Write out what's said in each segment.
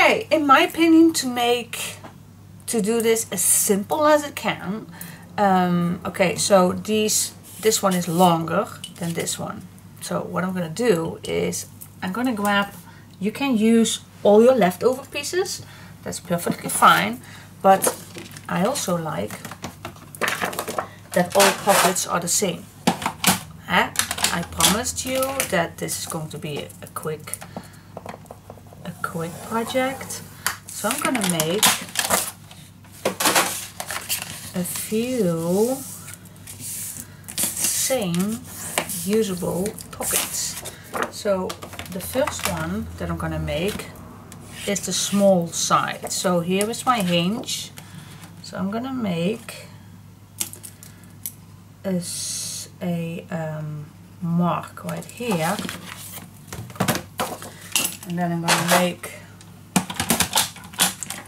Okay, in my opinion, to do this as simple as it can. Okay, so this one is longer than this one. So what I'm gonna do is I'm gonna grab, you can use all your leftover pieces, that's perfectly fine, but I also like that all pockets are the same. I promised you that this is going to be a quick project. So I'm gonna make a few same usable pockets. So the first one that I'm gonna make is the small side. So here is my hinge. So I'm gonna make a mark right here, and then I'm gonna make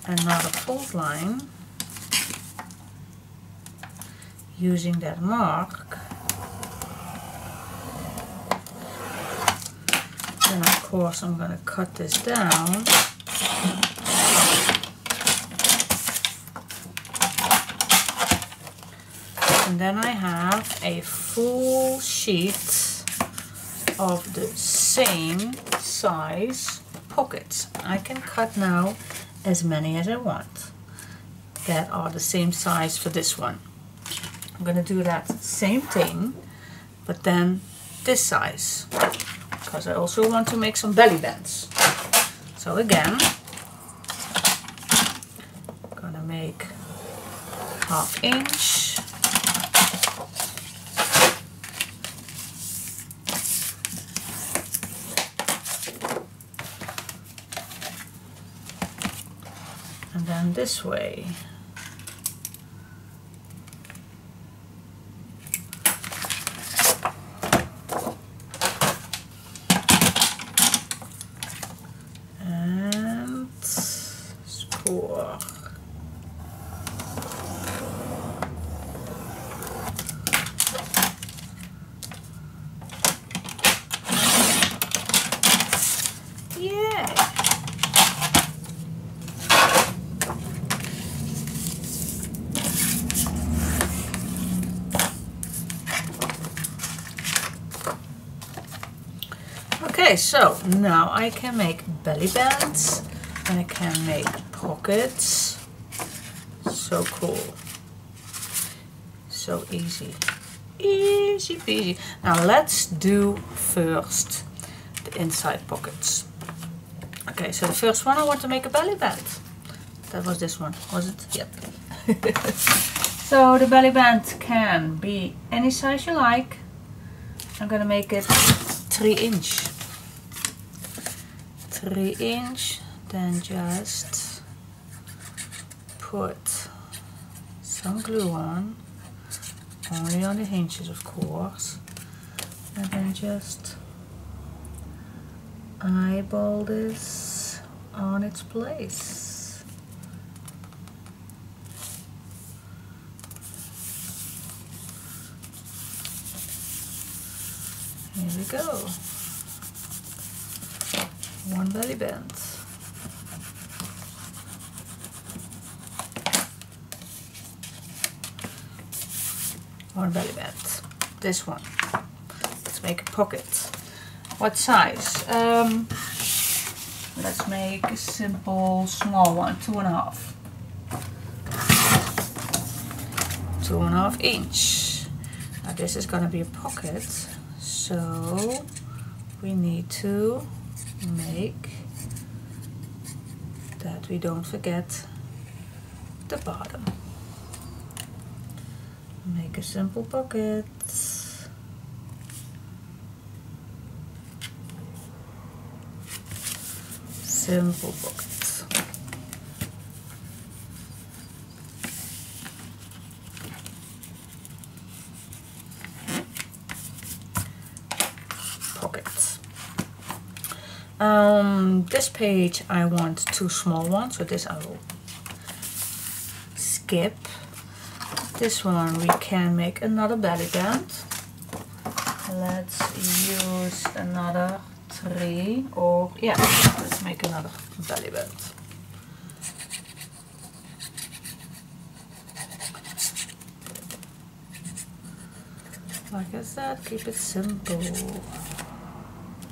another fold line using that mark. Then of course I'm gonna cut this down. And then I have a full sheet of the same size pockets. I can cut now as many as I want that are the same size for this one. I'm gonna do that same thing, but then this size, because I also want to make some belly bands. So again, I'm gonna make 1/2 inch. And then this way. And score. Yeah. Okay, so now I can make belly bands and I can make pockets. So cool. So easy. Easy peasy. Now let's do first the inside pockets. Okay, so the first one I want to make a belly band. That was this one, was it? Yep. So the belly band can be any size you like. I'm gonna make it 3 inch. 3 inch, then just put some glue on, only on the hinges of course, and then just eyeball this on its place. Here we go. One belly band. One belly band. This one. Let's make a pocket. What size? Let's make a simple small one, 2.5. 2.5 inch. Now this is gonna be a pocket, so we need to make that we don't forget the bottom. Make a simple pocket. Simple pocket. Pocket. This page I want 2 small ones, so this I will skip. This one we can make another belly band. Let's use another 3, or yeah, let's make another belly band. Like I said, keep it simple.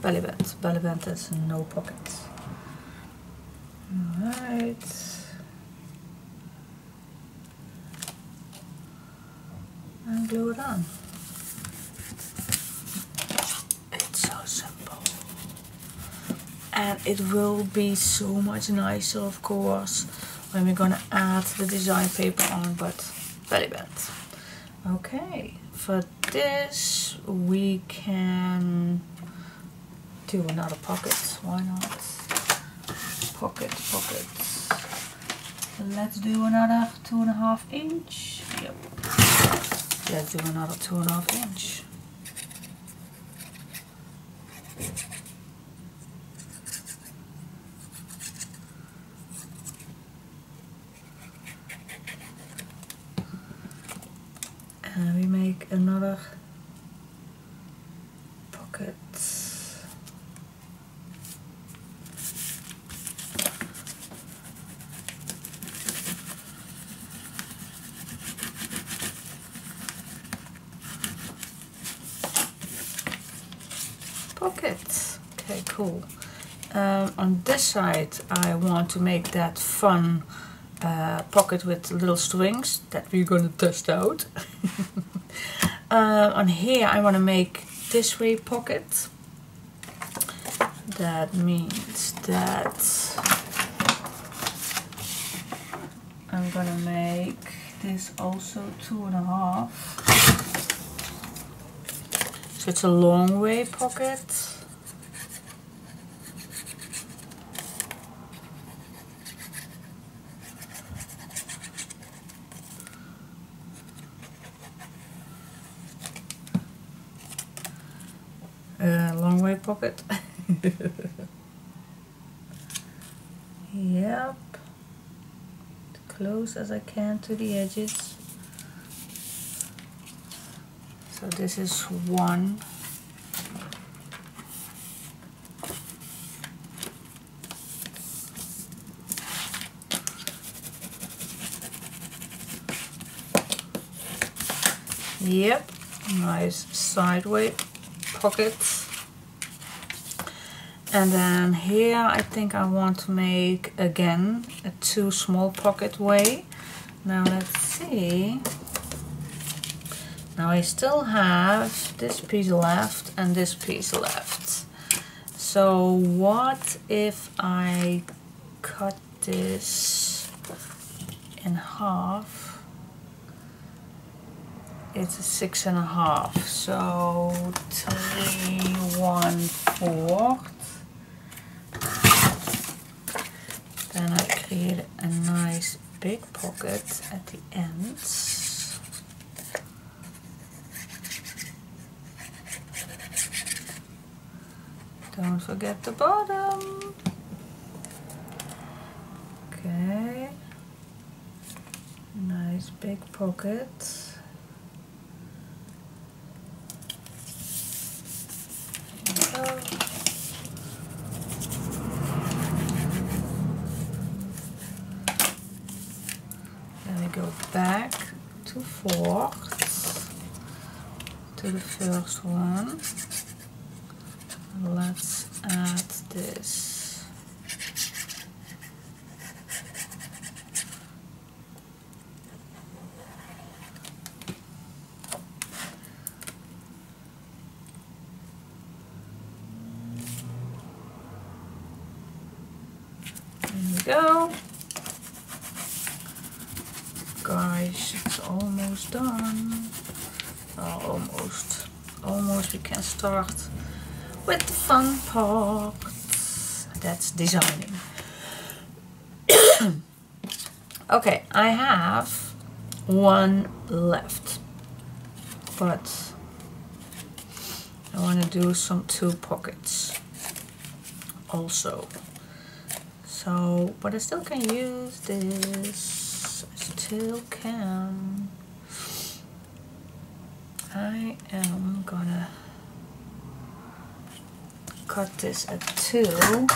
Belly band. Belly band has no pockets. Alright. And glue it on. It's so simple. And it will be so much nicer, of course, when we're gonna add the design paper on, but belly band. Okay, for this we can do another pocket. Why not? Pocket. Let's do another 2.5 inch. Yep. Let's do another 2.5 inch. And we make another pocket. Pocket. Okay, cool. On this side I want to make that fun pocket with little strings that we're gonna test out. On here I want to make this way pocket. That means that I'm gonna make this also 2.5. So it's a long way pocket. Long way pocket. Yep. Close as I can to the edges. So this is one. Yep, nice sideway pocket. And then here I think I want to make again a 2 small pocket way. Now let's see. Now I still have this piece left and this piece left. So what if I cut this in half? It's a 6.5, so 3 1/4. Then I create a nice big pocket at the ends. Don't forget the bottom. Okay. Nice big pocket. Then we go back to 4th to the first one. Let's add this. There we go. Guys, it's almost done. Oh, almost we can start with the fun part. That's designing. Okay, I have one left, but I want to do some 2 pockets also. So, but I still can use this. I still can. I am gonna cut this at 2.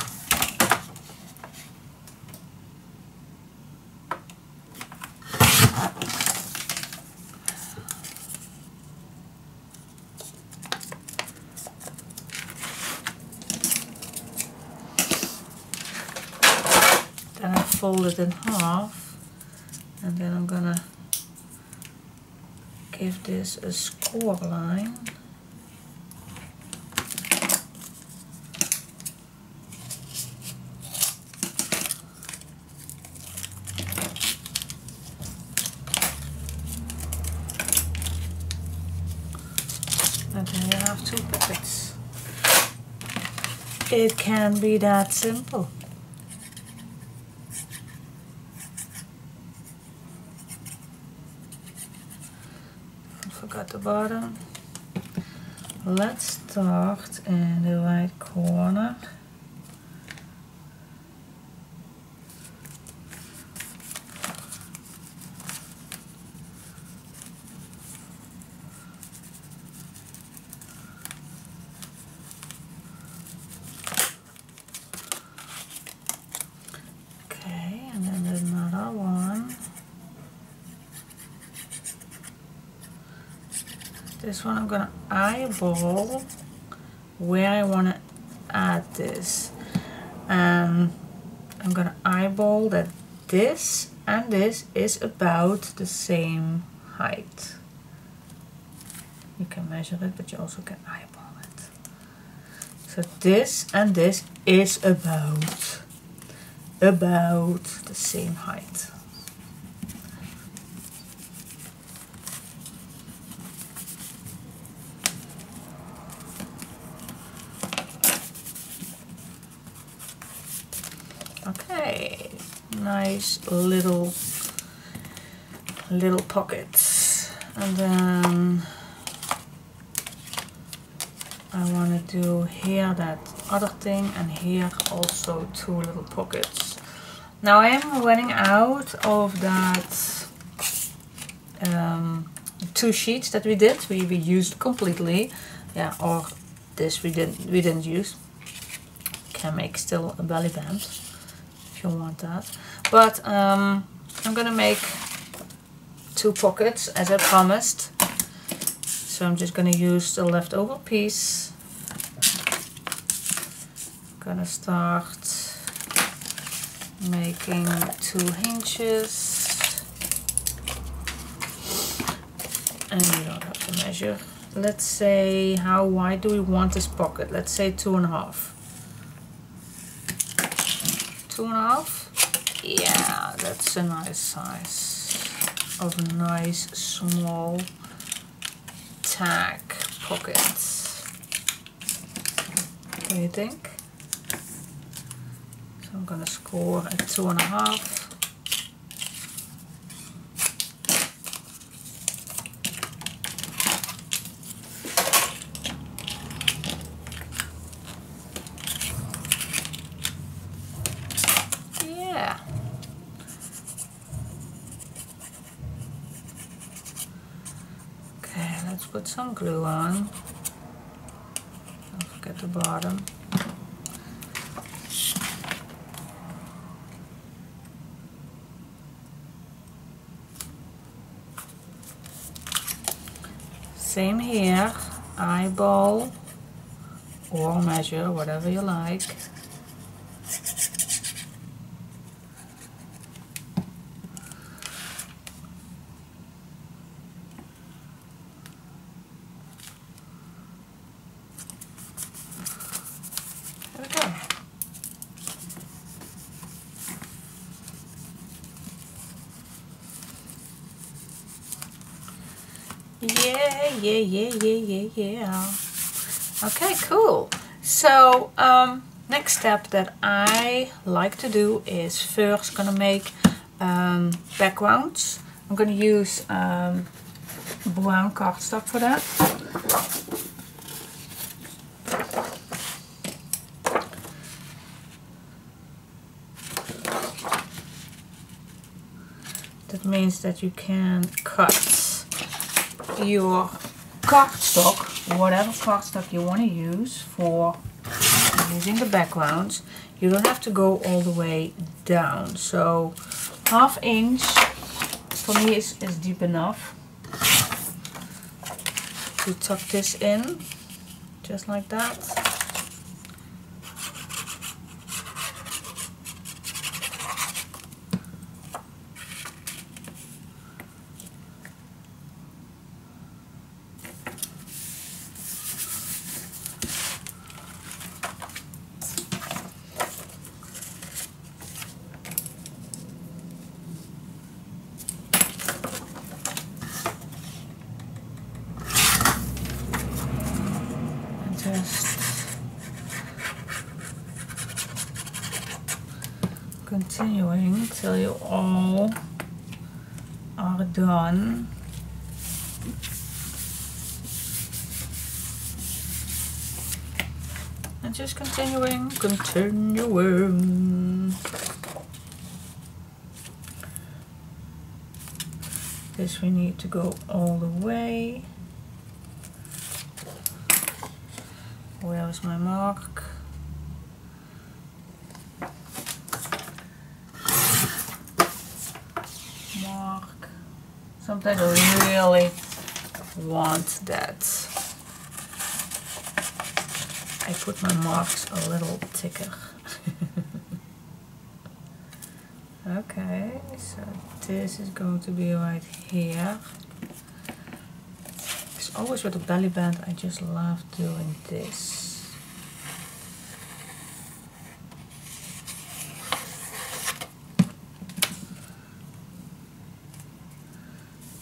fold it in half, and then I'm gonna give this a score line. And then you have 2 pockets. It can be that simple. Forgot the bottom. Let's start in the right corner. Okay, and then another one. This one I'm gonna eyeball where I wanna add this. I'm gonna eyeball that this and this is about the same height. You can measure it, but you also can eyeball it. So this and this is about the same height. Okay, nice little pockets. And then I want to do here that other thing, and here also 2 little pockets. Now I am running out of that 2 sheets that we did. We used completely, yeah, or this we didn't use. Can make still a belly band if you want that, but I'm gonna make 2 pockets as I promised. So I'm just gonna use the leftover piece. Gonna start making 2 hinges, and you don't have to measure. Let's say, how wide do we want this pocket? Let's say 2.5. 2.5? Yeah, that's a nice size of a nice small tag pocket. What do you think? So I'm gonna score at 2.5. Put some glue on. Don't forget the bottom. Same here. Eyeball or measure, whatever you like. Yeah. Okay, cool. So next step that I like to do is first gonna make backgrounds. I'm gonna use brown cardstock for that. That means that you can cut your cardstock, whatever cardstock you want to use for using the backgrounds. You don't have to go all the way down. So 1/2 inch for me is deep enough to tuck this in, just like that. until you all are done. And just continuing. This we need to go all the way. Where is my mark? Mark. Sometimes I really want that. I put my marks a little thicker. Okay, so this is going to be right here. It's always with the belly band, I just love doing this.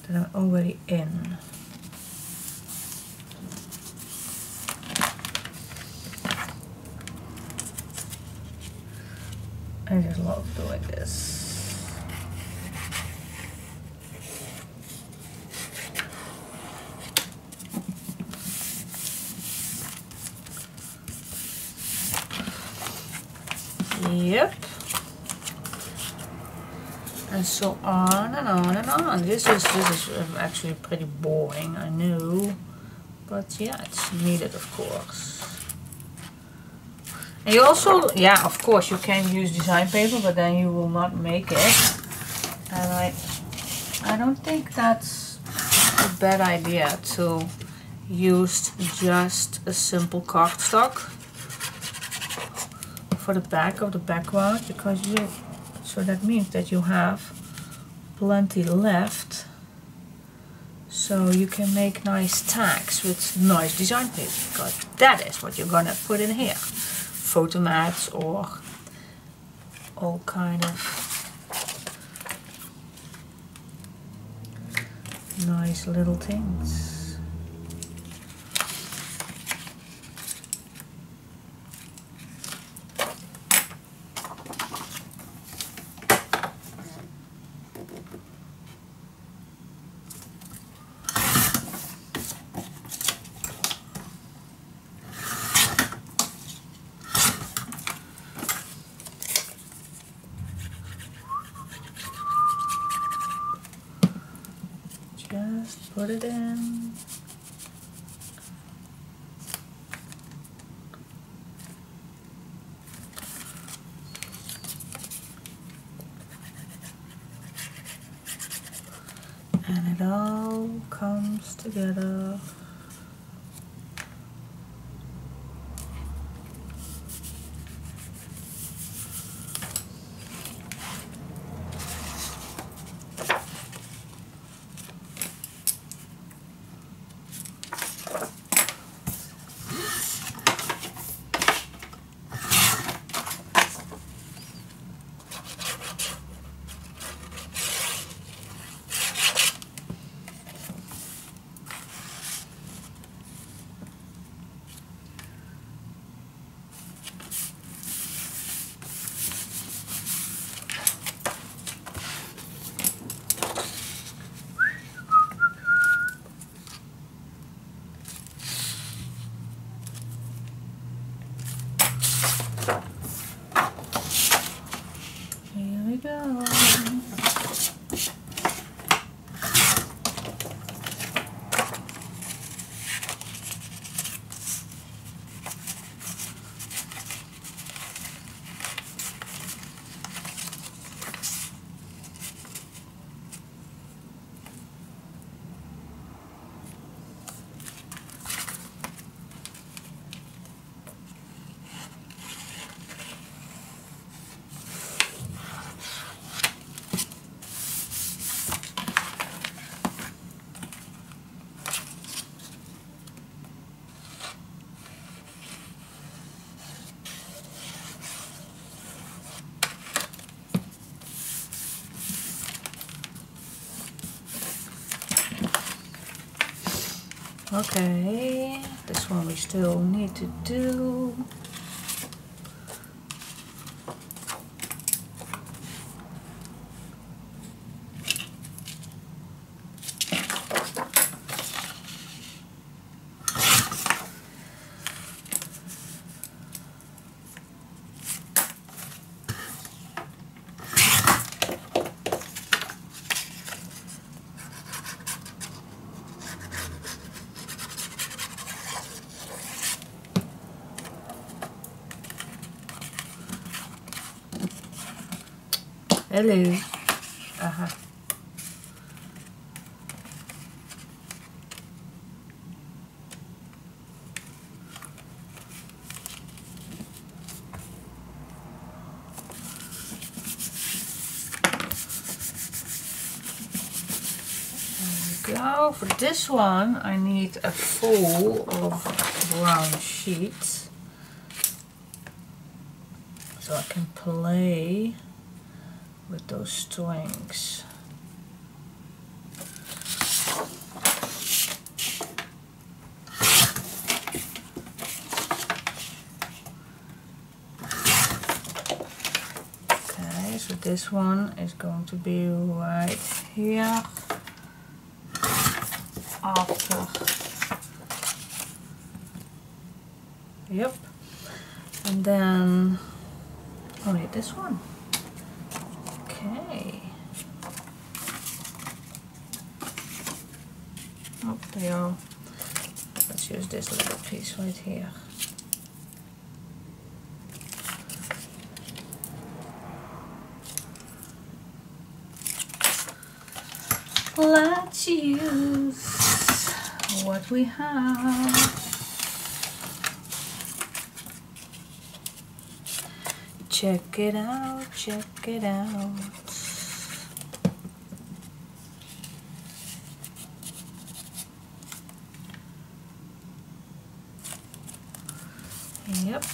Then I'm already in. I just love doing this. Yep. And so on and on and on. This is actually pretty boring, I know. But yeah, it's needed, of course. And you also, yeah, of course, you can use design paper, but then you will not make it. And I don't think that's a bad idea to use just a simple cardstock for the back of the background, because so that means that you have plenty left. So you can make nice tags with nice design paper, because that is what you're gonna put in here. Photo mats or all kind of nice little things. Just put it in. And it all comes together. Here we go. Okay, this one we still need to do. Hello. Go. For this one I need a full of brown sheets so I can play with those strings. Okay, so this one is going to be right here. After, yep, and then only this one. Okay. Oh, they are. Let's use this little piece right here. Let's use what we have. Check it out, check it out. Yep.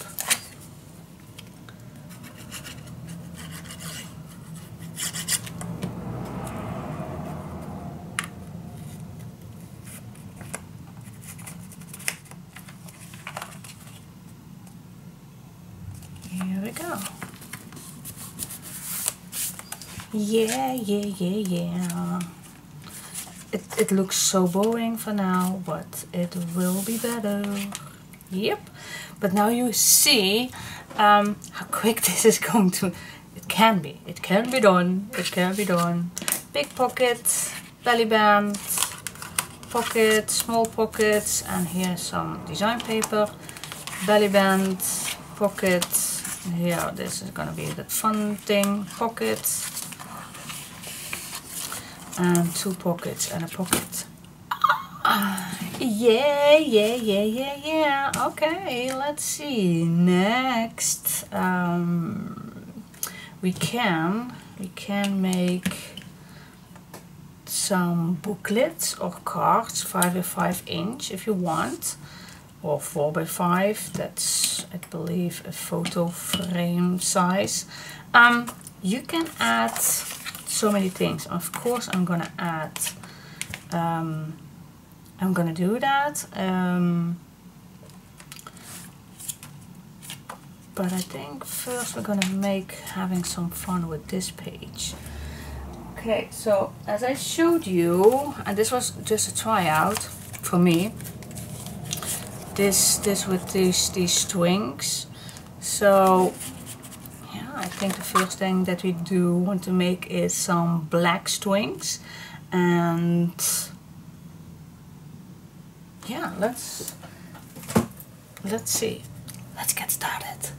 Here we go. Yeah, yeah, yeah, yeah. It looks so boring for now, but it will be better. Yep. But now you see how quick this is going to. It can be done. It can be done. Big pocket, belly band, pocket, small pockets, and here's some design paper. Belly band, pocket. Here, this is gonna be the fun thing. Pocket. And two pockets and a pocket. Yeah, yeah, yeah, yeah, yeah. Okay, let's see. Next, we can make some booklets or cards, 5x5 inch if you want, or 4x5. That's, I believe, a photo frame size. You can add so many things. Of course, I'm gonna add. I'm gonna do that. But I think first we're gonna having some fun with this page. Okay, so as I showed you, and this was just a tryout for me. This with these strings. So yeah, I think the first thing that we do want to make is some black strings, and yeah, let's see. Let's get started.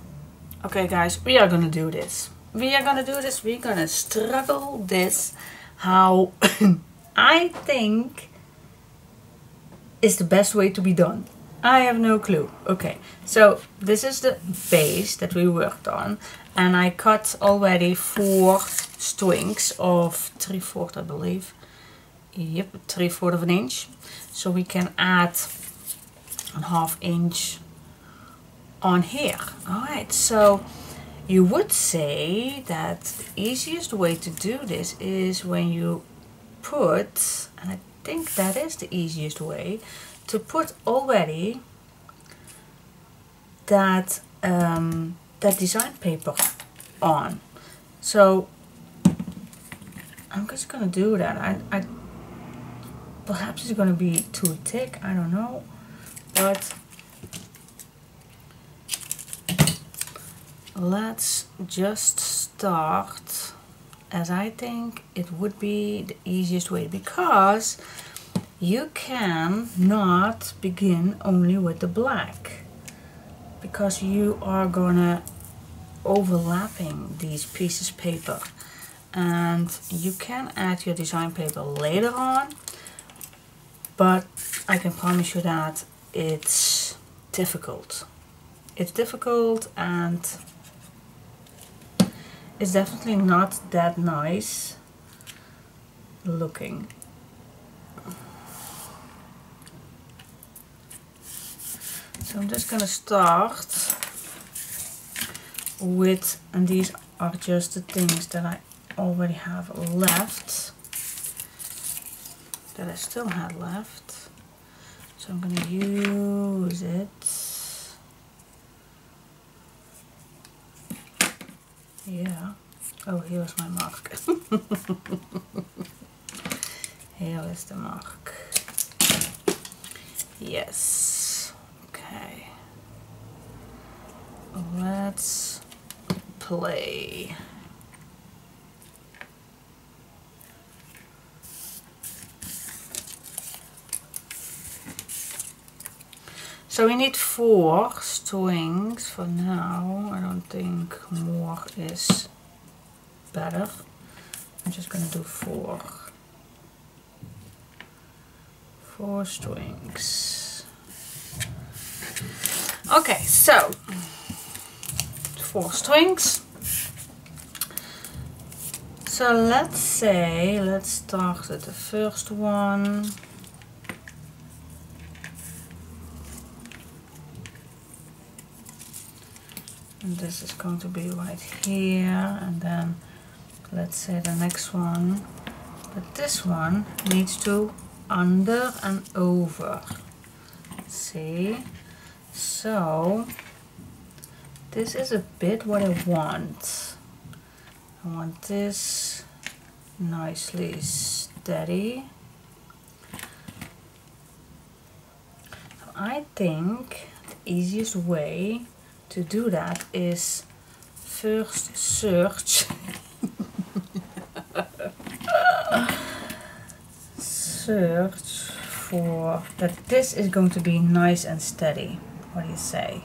Okay guys, we are gonna do this. We're gonna struggle this how I think is the best way to be done. I have no clue. Okay, so this is the base that we worked on, and I cut already 4 strings of 3/4, I believe. Yep, 3/4 of an inch. So we can add a 1/2 inch on here. Alright, so you would say that the easiest way to do this is when you put, and I think that is the easiest way, to put already that that design paper on. So I'm just gonna do that. I perhaps it's gonna be too thick, I don't know, but let's just start as I think it would be the easiest way, because you can not begin only with the black, because you are gonna overlapping these pieces of paper, and you can add your design paper later on, but I can promise you that it's difficult. It's difficult and it's definitely not that nice looking. So I'm just gonna start with, and these are just the things that I already have left, that I still had left. So I'm gonna use it. Yeah. Oh, here's my mark. Here is the mark. Yes. Okay. Let's play. So we need 4 strings for now. I don't think more is better. I'm just gonna do 4. 4 strings. Okay, so 4 strings. So let's start with the first one. And this is going to be right here, and then let's say the next one, but this one needs to under and over. See? So this is a bit what I want. I want this nicely steady. So I think the easiest way to do that is first search for that this is going to be nice and steady. What do you say?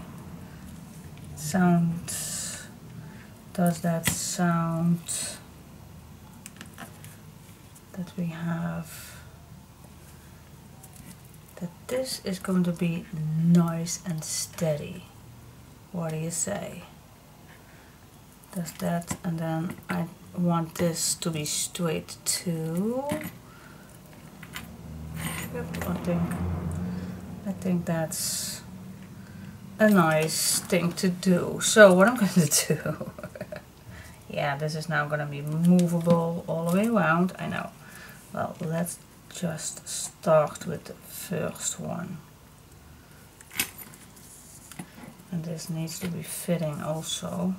Does that sound that we have that this is going to be nice and steady? What do you say? Does that, and then I want this to be straight too. Yep, I think that's a nice thing to do. So what I'm going to do, yeah, this is now going to be movable all the way around, I know. Well, let's just start with the first one. And this needs to be fitting also.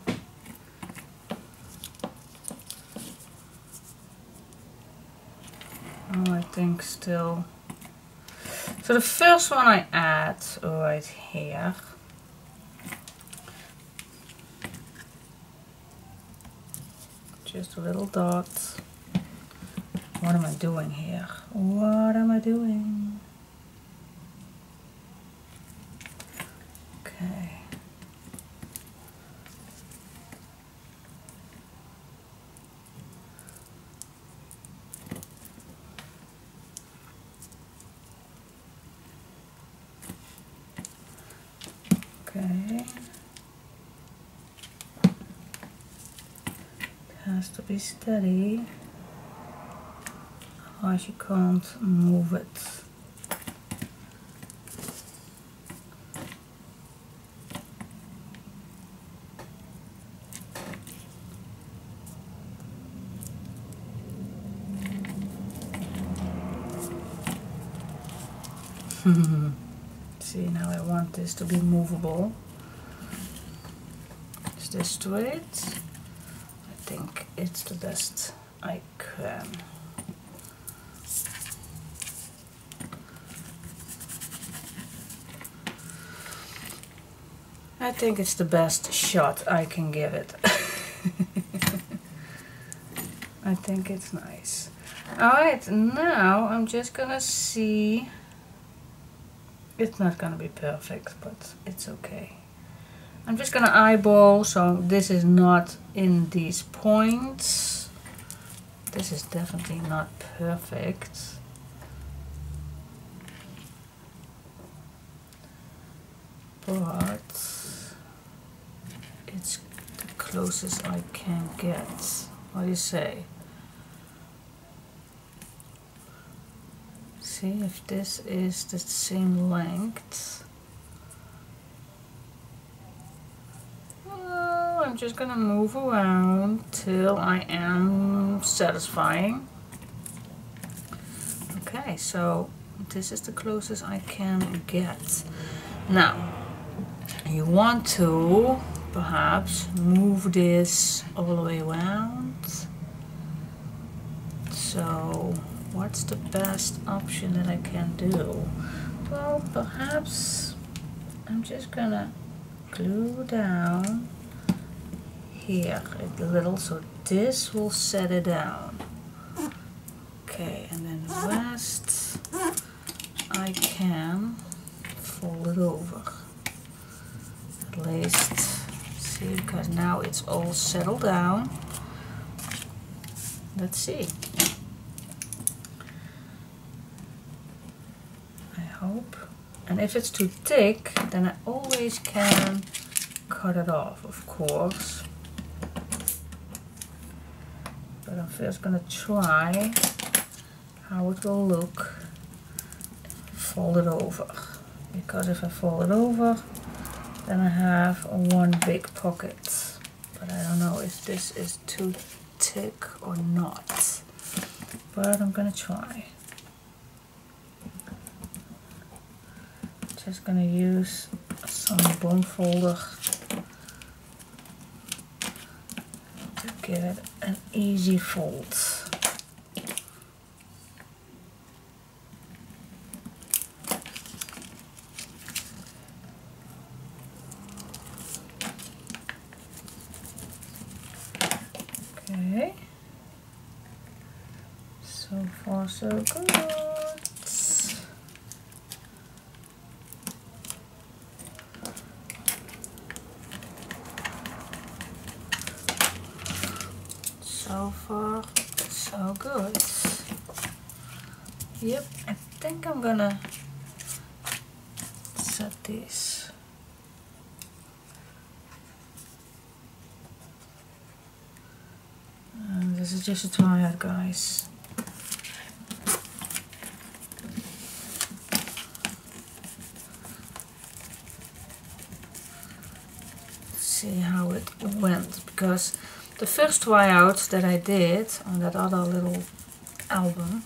Oh, I think still. So the first one I add right here. Just a little dot. What am I doing here? What am I doing? Okay. Okay. It has to be steady, otherwise you can't move it. See, now I want this to be movable. Is this straight? I think it's the best I can. I think it's the best shot I can give it. I think it's nice. Alright, now I'm just gonna see. It's not gonna be perfect, but it's okay. I'm just gonna eyeball, so this is not in these points. This is definitely not perfect. But it's the closest I can get. What do you say? See if this is the same length. Well, I'm just gonna move around till I am satisfying. Okay, so this is the closest I can get. Now, you want to perhaps move this all the way around. So, what's the best option that I can do? Well, perhaps I'm just gonna glue down here a little so this will set it down. Okay, and then the rest I can fold it over. At least, see, because now it's all settled down. Let's see. I hope. And if it's too thick, then I always can cut it off, of course. But I'm first gonna try how it will look fold it over. Because if I fold it over, then I have one big pocket. But I don't know if this is too thick or not. But I'm gonna try. Just gonna use some bone folder to give it an easy fold. Okay, so far so good. So far so good. Yep, I think I'm gonna set these. This is just a try out, guys. See how it went, because the first tryout that I did on that other little album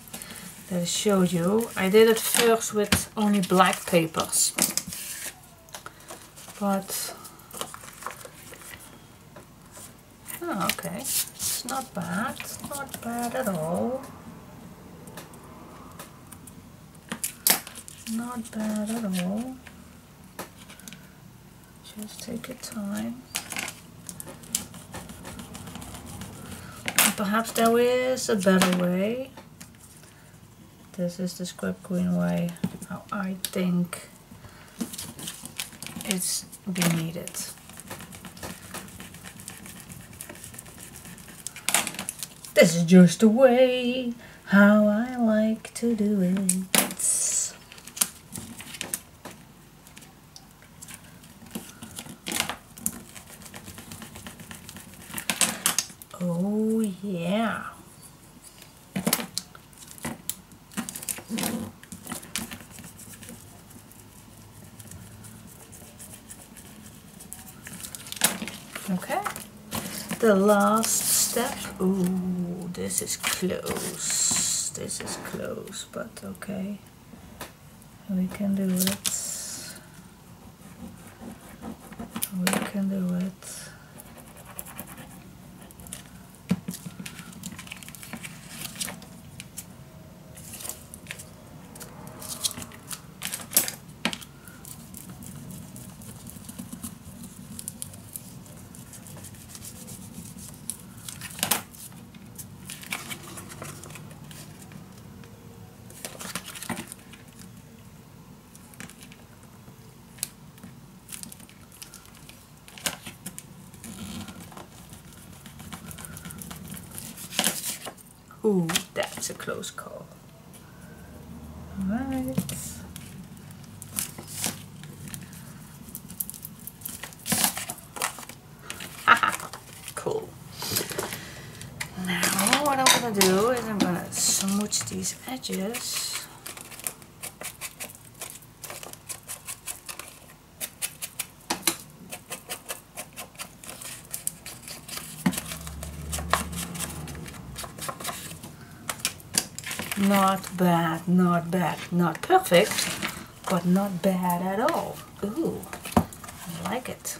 that I showed you, I did it first with only black papers. But oh, okay, it's not bad at all. Not bad at all. Just take your time. And perhaps there is a better way. This is the script queen way, how I think it's be needed. This is just the way how I like to do it. Oh yeah. Okay. The last step. Ooh, this is close. This is close, but okay. We can do it. We can do it. Ooh, that's a close call. Alright. Haha, cool. Now what I'm gonna do is I'm gonna smooch these edges. Not bad, not bad, not perfect, but not bad at all. Ooh, I like it.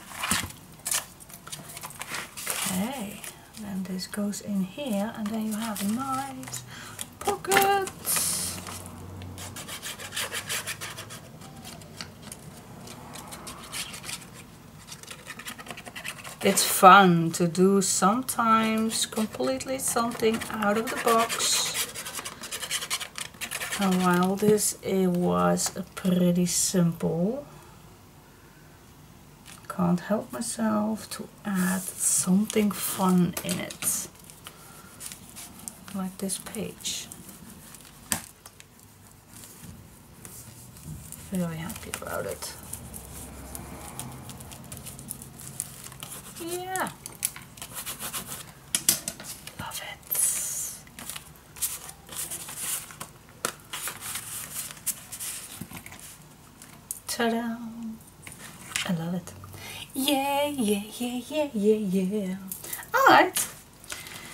Okay, then this goes in here, and then you have a nice pocket. It's fun to do sometimes completely something out of the box. And while this was pretty simple, can't help myself to add something fun in it. Like this page. Very happy about it. Yeah. Love it. Ta-da! I love it. Yeah, yeah, yeah, yeah, yeah, yeah. Alright.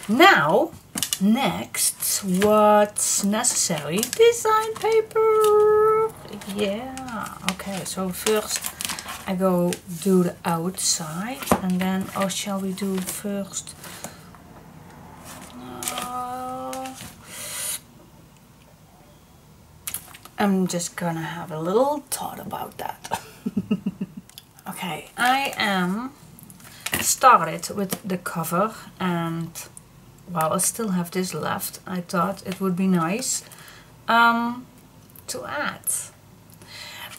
Now, next, what's necessary? Design paper. Yeah. Okay, so first I go do the outside, and then, or shall we do first? I'm just gonna have a little thought about that. Okay, I am started with the cover, and while I still have this left, I thought it would be nice to add.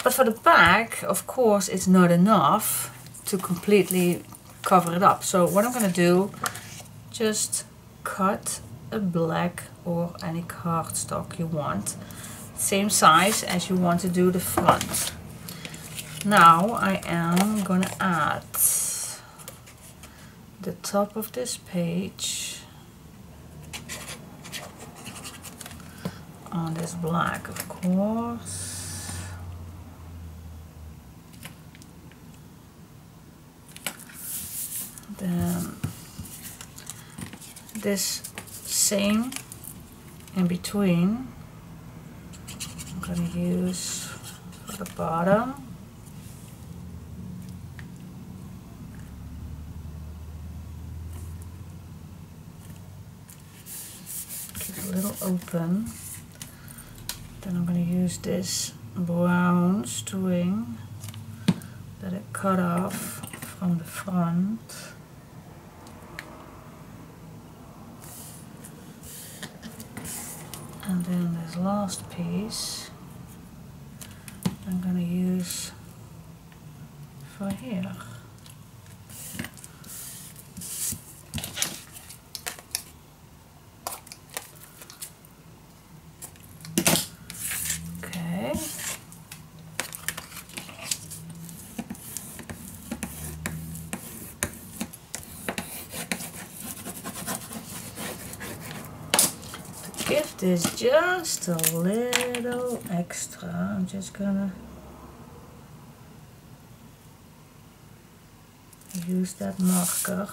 But for the back, of course, it's not enough to completely cover it up. So what I'm gonna do, just cut a black or any cardstock you want, same size as you want to do the front. Now I am gonna add the top of this page on this black, of course. Then this same in between I'm going to use for the bottom. Keep it a little open. Then I'm going to use this brown string that I cut off from the front. And then this last piece I'm going to use for here. Okay. Give this just a little extra. I'm just gonna use that marker.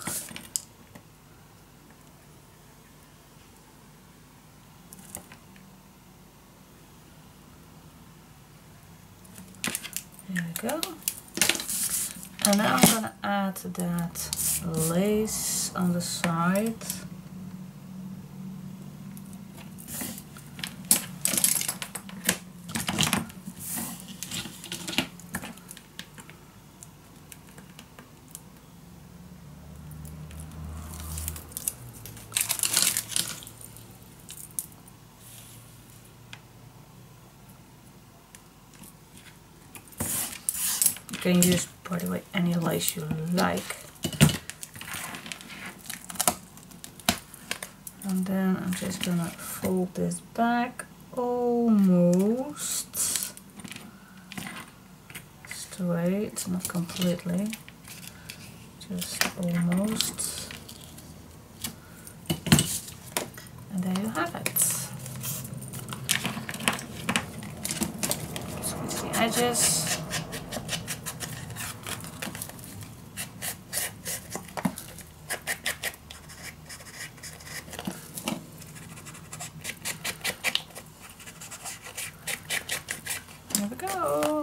There we go. And now I'm gonna add that lace on the side. You can use, by the way, any lace you like. And then I'm just gonna fold this back almost straight, not completely, just almost. And there you have it. Switch the edges. There we go.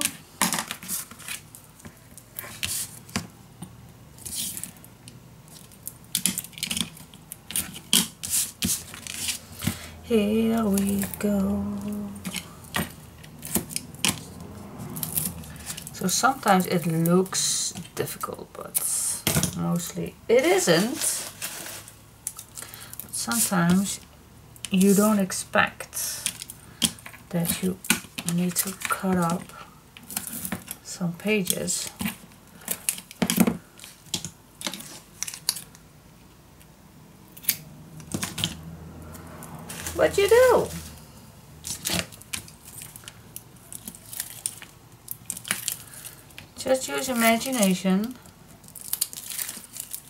Here we go. So sometimes it looks difficult, but mostly it isn't. But sometimes you don't expect that you need to cut up some pages. But you do. Just use imagination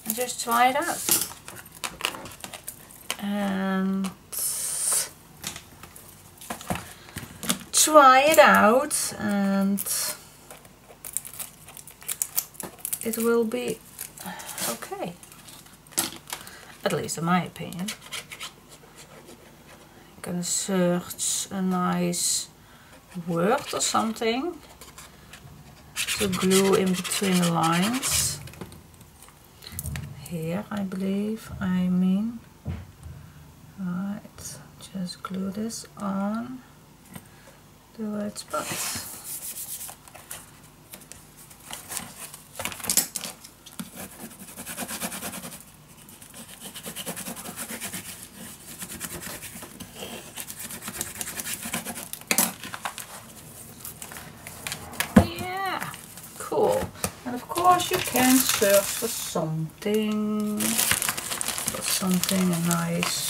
and just try it out. And try it out, and it will be okay. At least in my opinion. I'm gonna search a nice word or something to glue in between the lines. Here, I believe, I mean. Right, just glue this on the right spots. Yeah, cool. And of course you can search for something nice.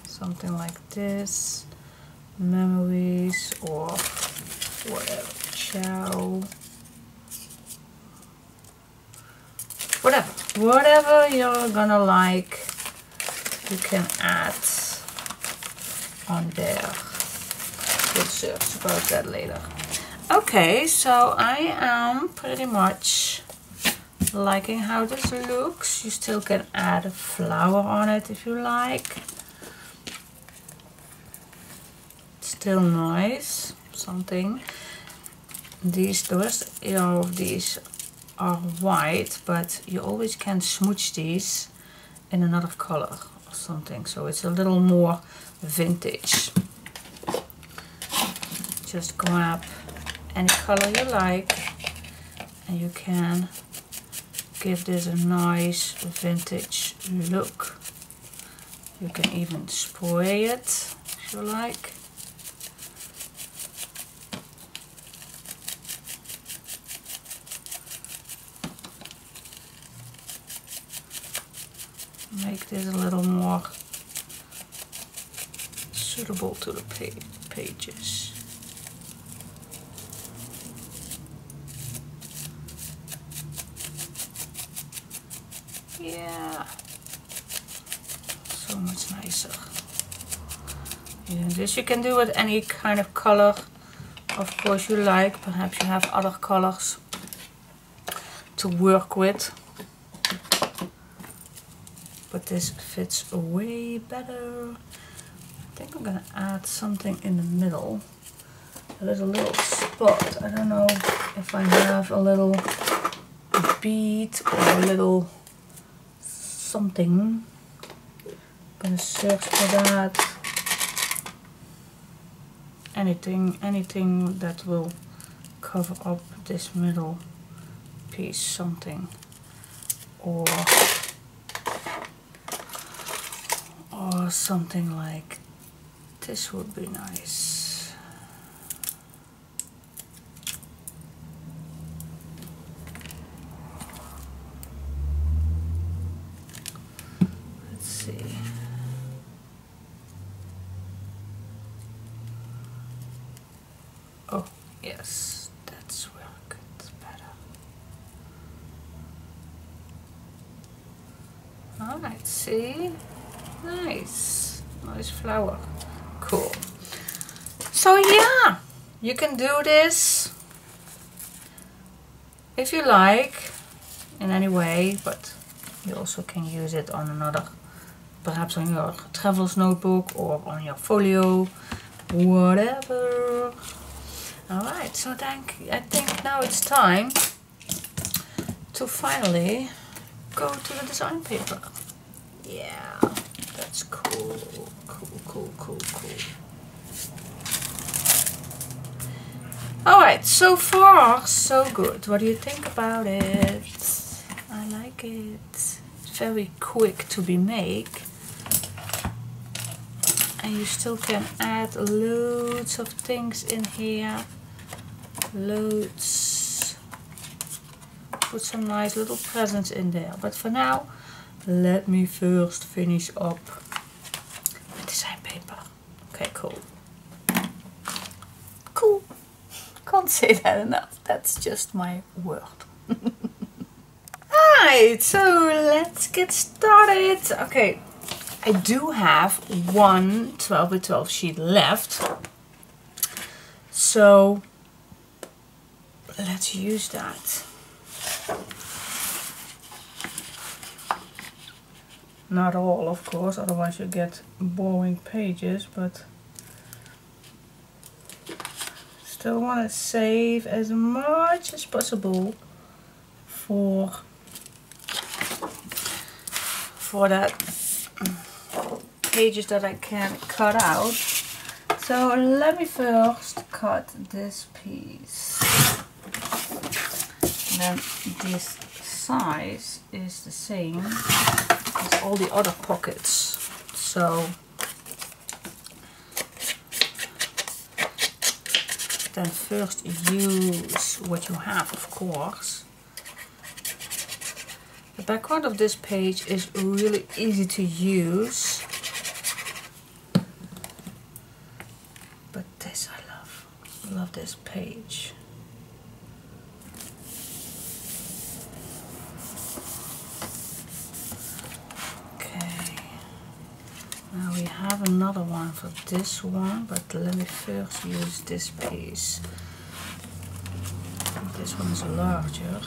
Something like this, memories or whatever, ciao, whatever you're gonna like, you can add on there. We'll search about that later. Okay, so I am pretty much liking how this looks. You still can add a flower on it if you like. Still nice, something. The rest of these are white, but you always can smooch these in another color or something, so it's a little more vintage. Just grab any color you like and you can give this a nice vintage look. You can even spray it if you like. Make this a little more suitable to the pages. Yeah, so much nicer. Yeah, this you can do with any kind of color, of course, you like. Perhaps you have other colors to work with, but this fits way better. I think I'm gonna add something in the middle, a little spot. I don't know if I have a little bead or a little something. I'm gonna search for that. Anything that will cover up this middle piece, something, or something like this would be nice. Yes, that's worked better. Alright, see? Nice. Nice flower. Cool. So yeah, you can do this if you like in any way, but you also can use it on another, perhaps on your traveler's notebook or on your folio, whatever. Alright, so I think now it's time to finally go to the design paper. Yeah, that's cool. Cool. Alright, so far so good. What do you think about it? I like it. It's very quick to be made. And you still can add loads of things in here. Loads. Put some nice little presents in there. But for now, let me first finish up the design paper. Okay, cool. Cool. Can't say that enough. That's just my word. Alright, so let's get started. Okay, I do have one 12 by 12 sheet left. So let's use that. Not all, of course, otherwise you get boring pages, but still want to save as much as possible for that pages that I can cut out. So let me first cut this piece. And then this size is the same as all the other pockets. So then first use what you have, of course. The background of this page is really easy to use. But this I love. I love this page. Okay. Now we have another one for this one, but let me first use this piece. This one is larger.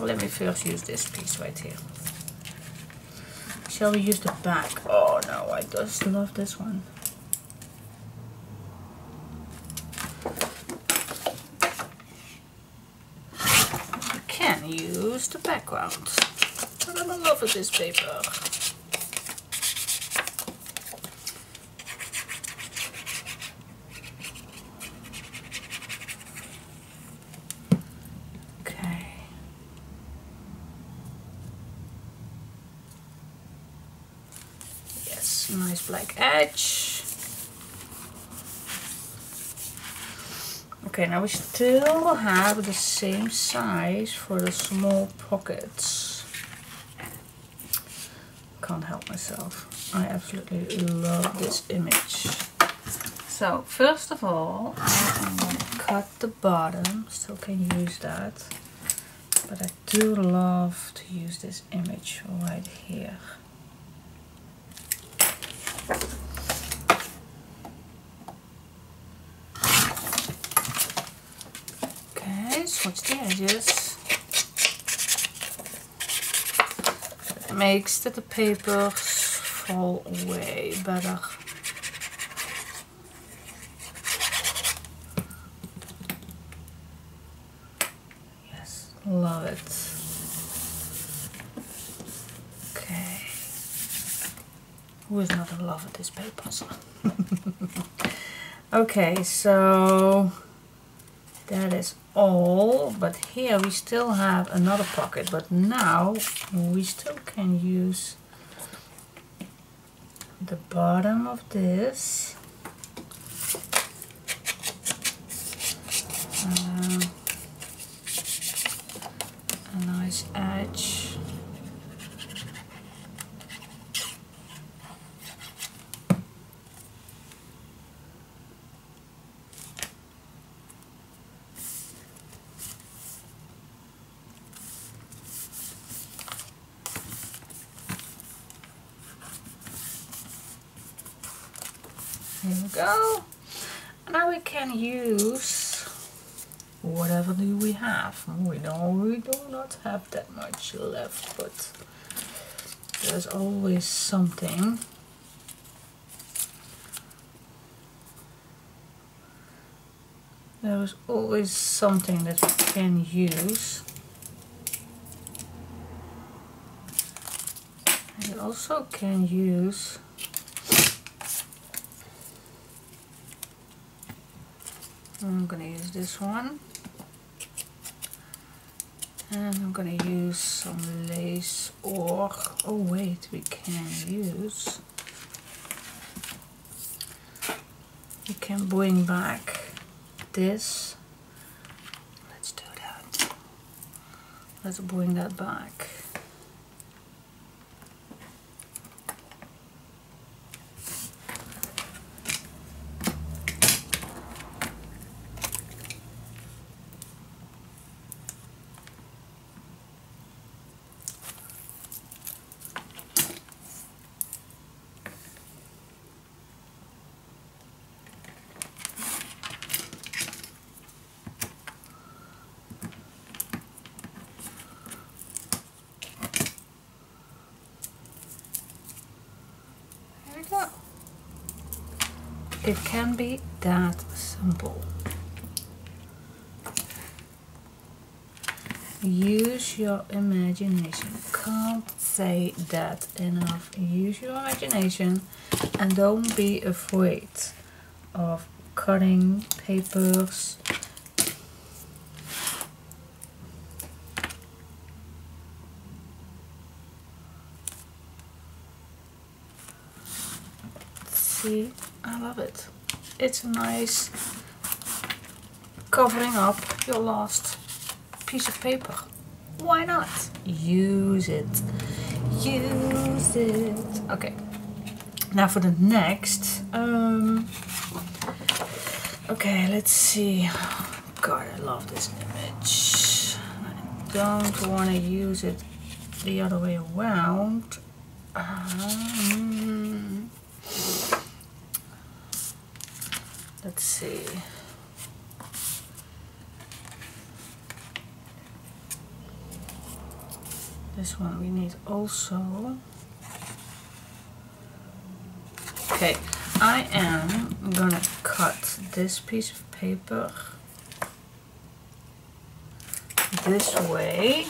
Let me first use this piece right here. Shall we use the back? Oh no, I just love this one. You can use the background. But I'm in love with this paper. Nice black edge. Okay, now we still have the same size for the small pockets. Can't help myself. I absolutely love this image. So first of all, I'm going to cut the bottom. Still can use that. But I do love to use this image right here. Okay, switch the edges. It makes the papers fall way better. Yes, love it. Okay. Who is not in love with this paper? Okay, so that is all, but here we still have another pocket, but now we still can use the bottom of this. A nice edge. Here we go. Now we can use whatever do we have. We do not have that much left, but there's always something. There is always something that we can use. And you also can use I'm going to use this one, and I'm going to use some lace, or oh wait, we can bring back this. Let's do that. Let's bring that back. It can be that simple. Use your imagination. Can't say that enough. Use your imagination and don't be afraid of cutting papers. See? I love it. It's a nice covering up your last piece of paper. Why not? Use it. Use it. Okay. Now for the next. Okay, let's see. God, I love this image. I don't want to use it the other way around. Let's see. This one we need also. Okay, I am gonna cut this piece of paper this way.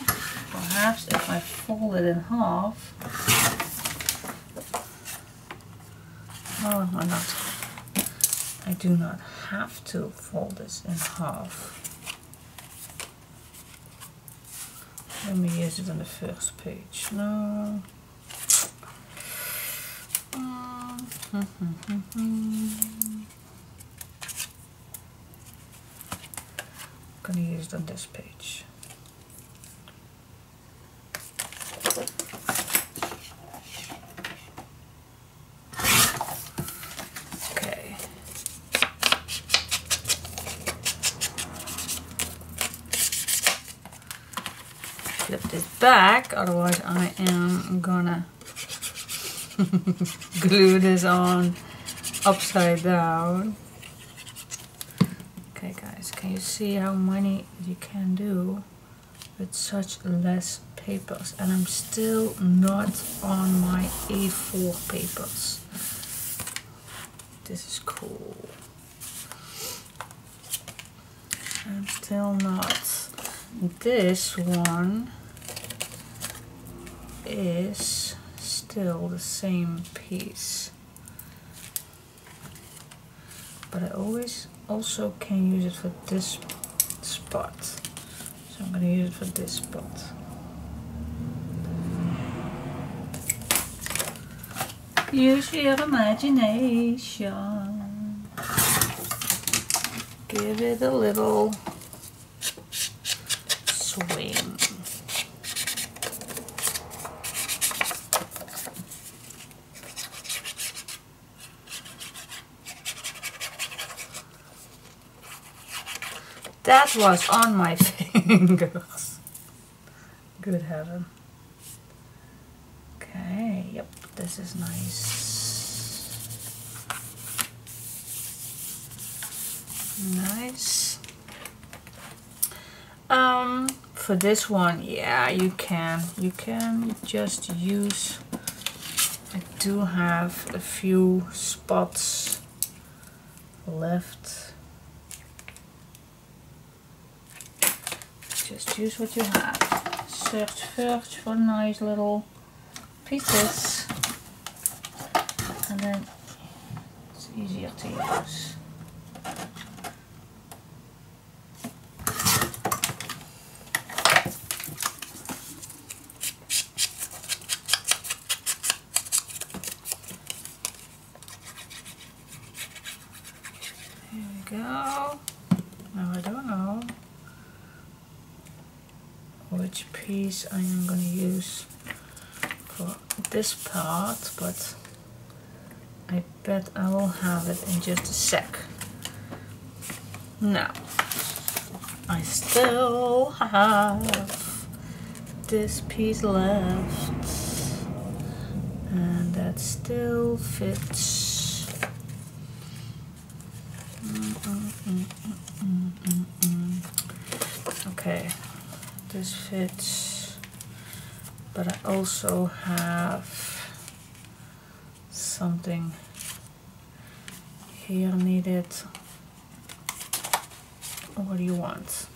Perhaps if I fold it in half. Oh, why not? I do not have to fold this in half. Let me use it on the first page. No. I'm gonna use it on this page. Flip this back, otherwise I am gonna glue this on upside down. Okay guys, can you see how many you can do with such less papers? And I'm still not on my A4 papers. This is cool. I'm still not. This one is still the same piece, but I always also can use it for this spot, so I'm going to use it for this spot. Use your imagination, give it a little swing. That was on my fingers. Good heaven. Okay, yep, this is nice. Nice. For this one, yeah, you can just use, I do have a few spots left. Just use what you have. Search first for nice little pieces, and then it's easier to use. Here we go. Now I don't know which piece I am going to use for this part, but I bet I will have it in just a sec. Now, I still have this piece left, and that still fits. Okay, this fits, but I also have something here needed. What do you want?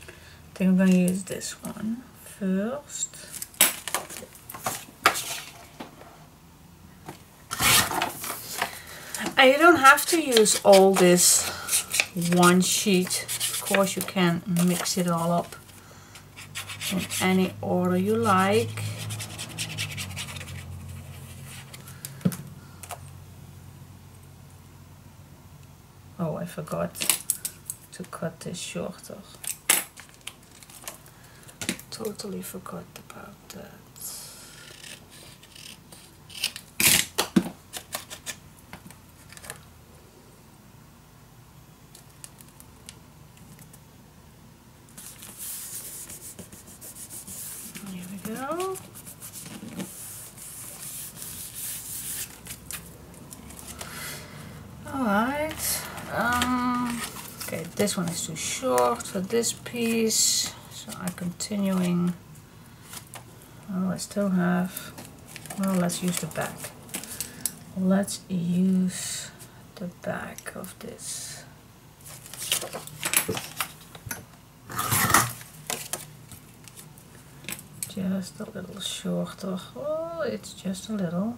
I think I'm going to use this one first. And you don't have to use all this one sheet. Of course you can mix it all up in any order you like. Oh, I forgot to cut this shorter. Totally forgot about that. Here we go. Alright. Okay, this one is too short for this piece, so I'm continuing. Oh, I still have. Well, let's use the back. Let's use the back of this. Just a little shorter. Oh, it's just a little.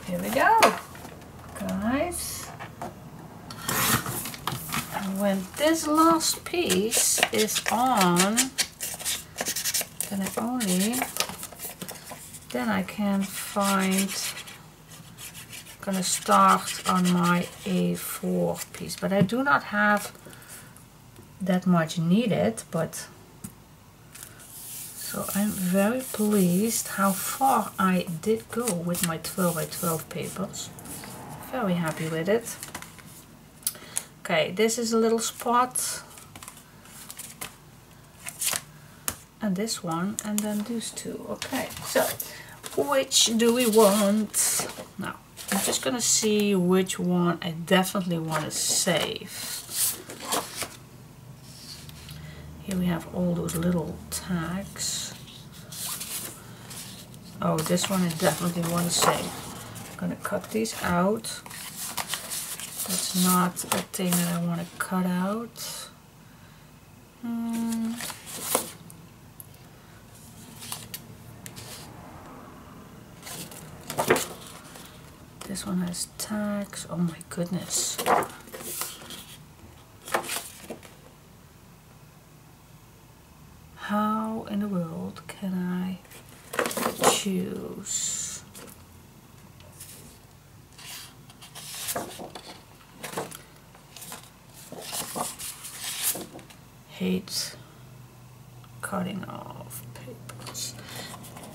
Here we go, guys. And when this last piece is on, then I can find, I'm gonna start on my A4 piece, but I do not have that much needed, but so I'm very pleased how far I did go with my 12 by 12 papers. Very happy with it. Okay, this is a little spot. And this one, and then these two. Okay, so which do we want? Now, I'm just gonna see which one I definitely want to save. Here we have all those little tags. Oh, this one I definitely want to save. I'm gonna cut these out. That's not a thing that I want to cut out. This one has tags. Oh my goodness. How in the world can I choose? Hate cutting off papers.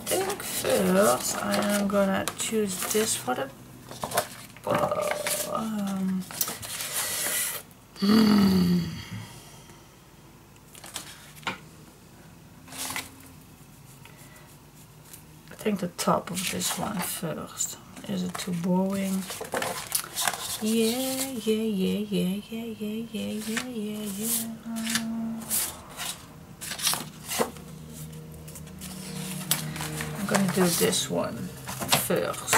I think first I am gonna choose this for the think the top of this one first. Is it too boring? Yeah. I'm gonna do this one first.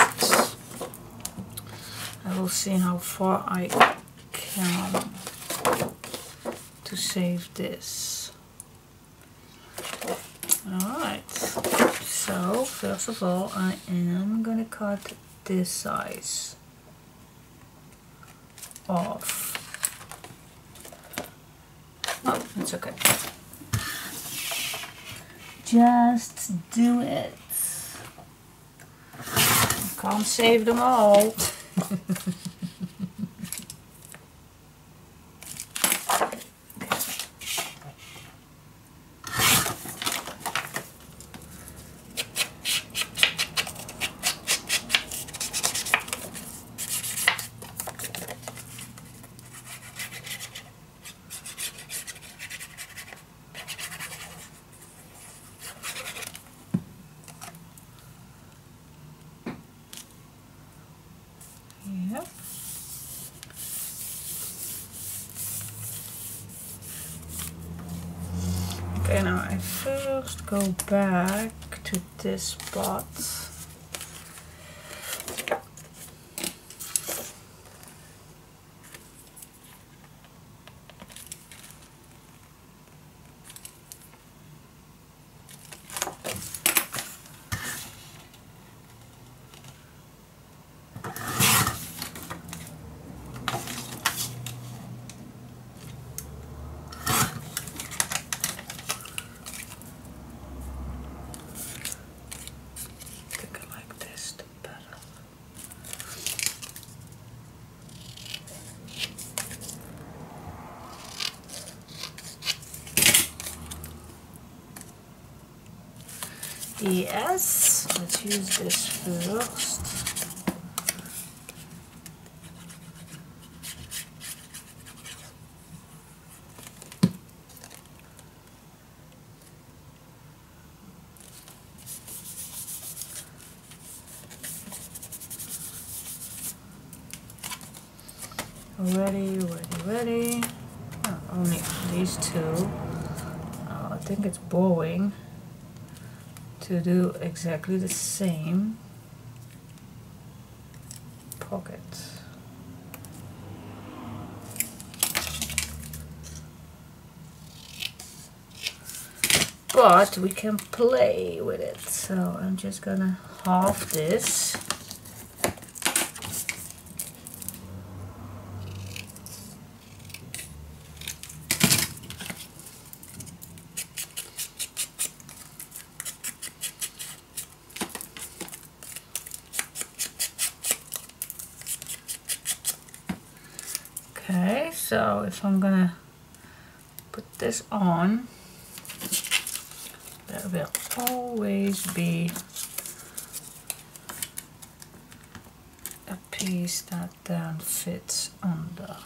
I will see how far I can to save this. Alright, so first of all I am gonna cut this size off. Oh, it's okay. Just do it. Can't save them all. Yep. Okay, now I first go back to this spot. Yes, let's use this first. Ready. Oh, only these two. Oh, I think it's boring to do exactly the same pocket. But we can play with it. So I'm just gonna half this. Okay, so if I'm gonna put this on, there will always be a piece that then fits under.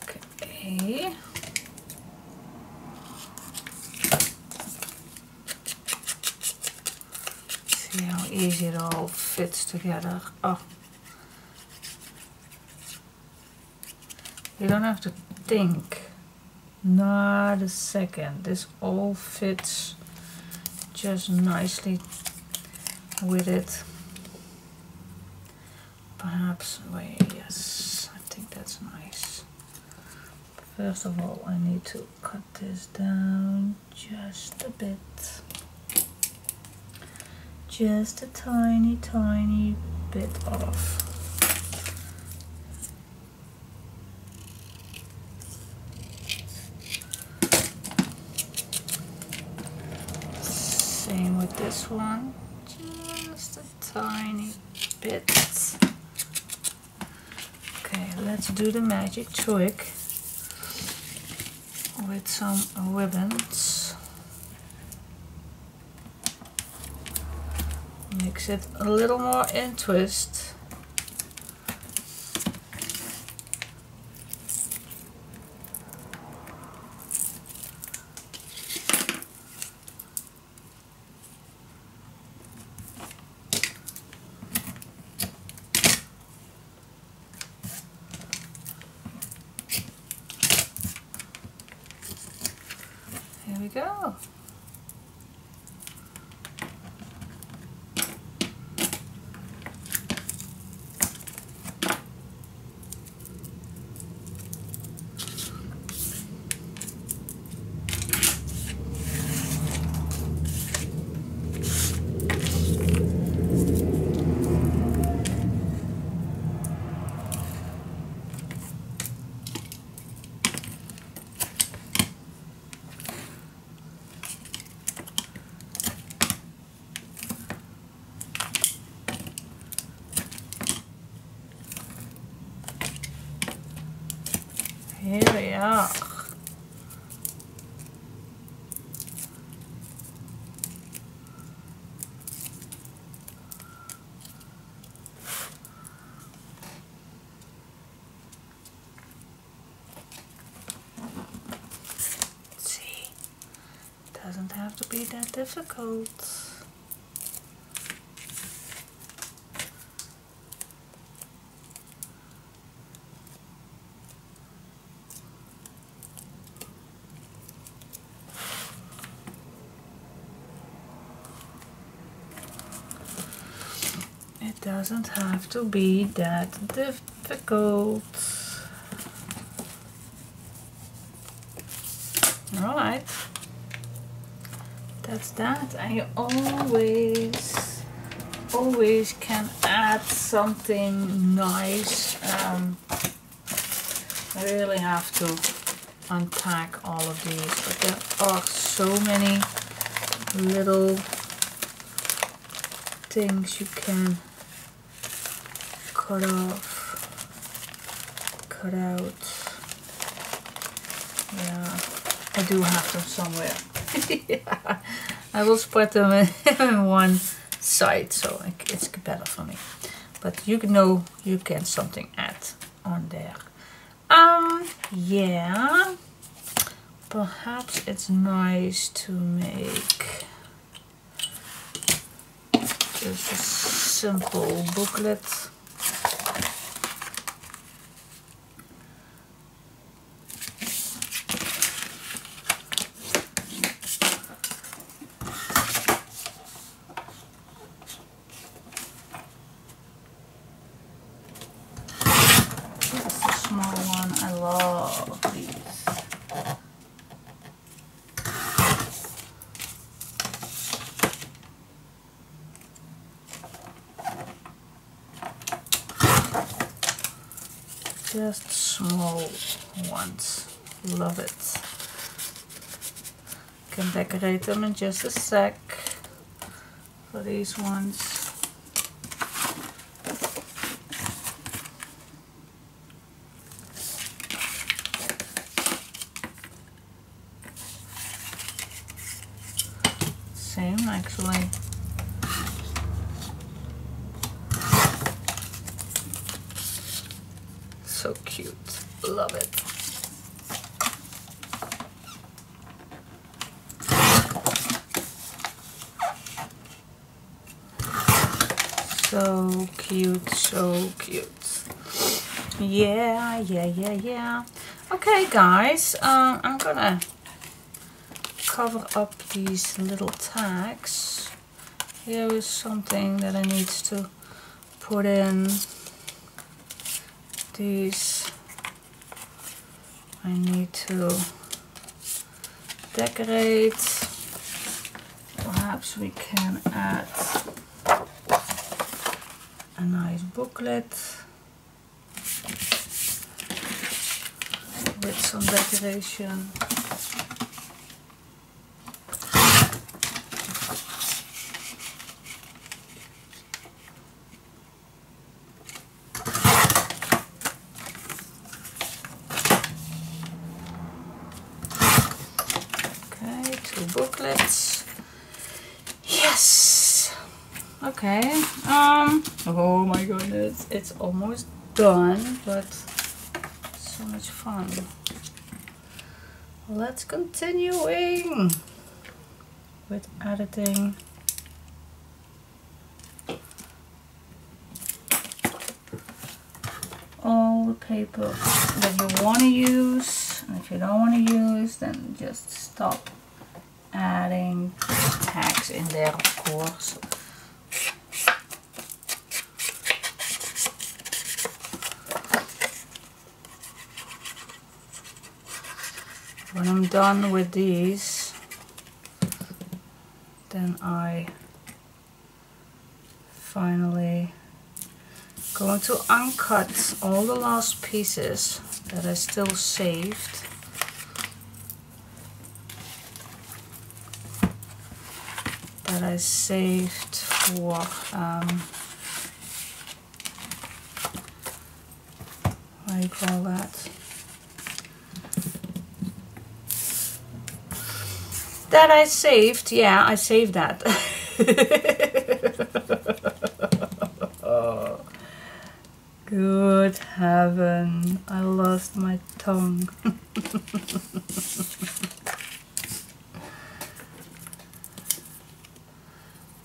Okay. See how easy it all fits together. Oh. You don't have to think. Not a second. This all fits just nicely with it. Perhaps, wait, yes, I think that's nice. First of all, I need to cut this down just a bit. Just a tiny, tiny bit off. Same with this one. Just a tiny bit. Okay, let's do the magic trick with some ribbons. Makes it a little more interest. Here we go. Here we are. See, doesn't have to be that difficult. It doesn't have to be that difficult. Alright, that's that. And you always can add something nice. I really have to unpack all of these, but there are so many little things you can cut off, cut out. Yeah, I do have them somewhere. Yeah, I will spread them in one side, so it's better for me. But you know you can something add on there. Yeah, perhaps it's nice to make just a simple booklet. Just small ones. Love it. Can decorate them in just a sec. For these ones. Same actually. So cute. Love it. So cute, so cute. Yeah. Okay guys, I'm gonna cover up these little tags. Here is something that I need to put in. These I need to decorate. Perhaps we can add a nice booklet with some decoration. 2 booklets. Yes. Okay. Oh my goodness, it's almost done, but so much fun. Let's continuing with editing. All the paper that you want to use, and if you don't want to use, then just stop adding tags in there, of course. When I'm done with these, then I finally going to uncut all the last pieces that I still saved. That I saved for what do you call that? That I saved, yeah, I saved that. Oh, good heaven, I lost my tongue.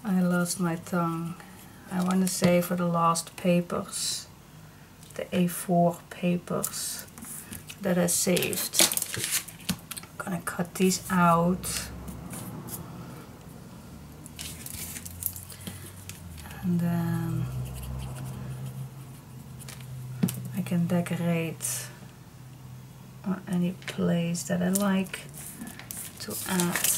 I lost my tongue. I want to say for the last papers, the A4 papers that I saved. I'm gonna cut these out. And then I can decorate on any place that I like to add.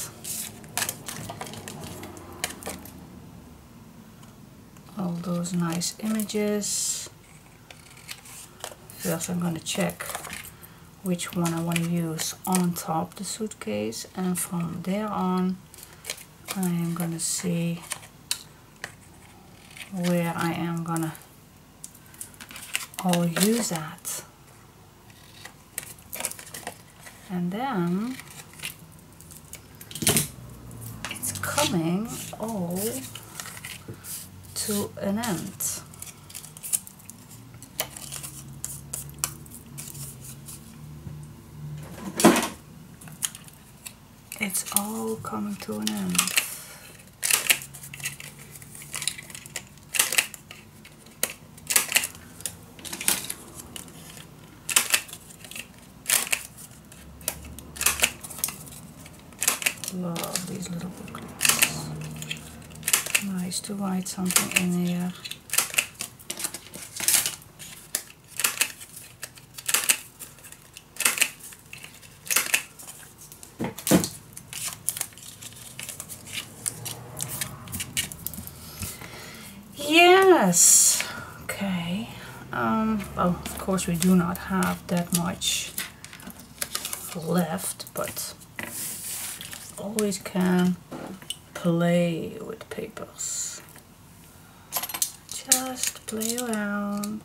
All those nice images. First I'm going to check which one I want to use on top the suitcase, and from there on I am going to see where I am going to all use that. And then it's coming all to an end. It's all coming to an end. Love these little booklets. Nice to write something in here. Yes. Okay. Well, of course we do not have that much left, but always can play with papers. Just play around.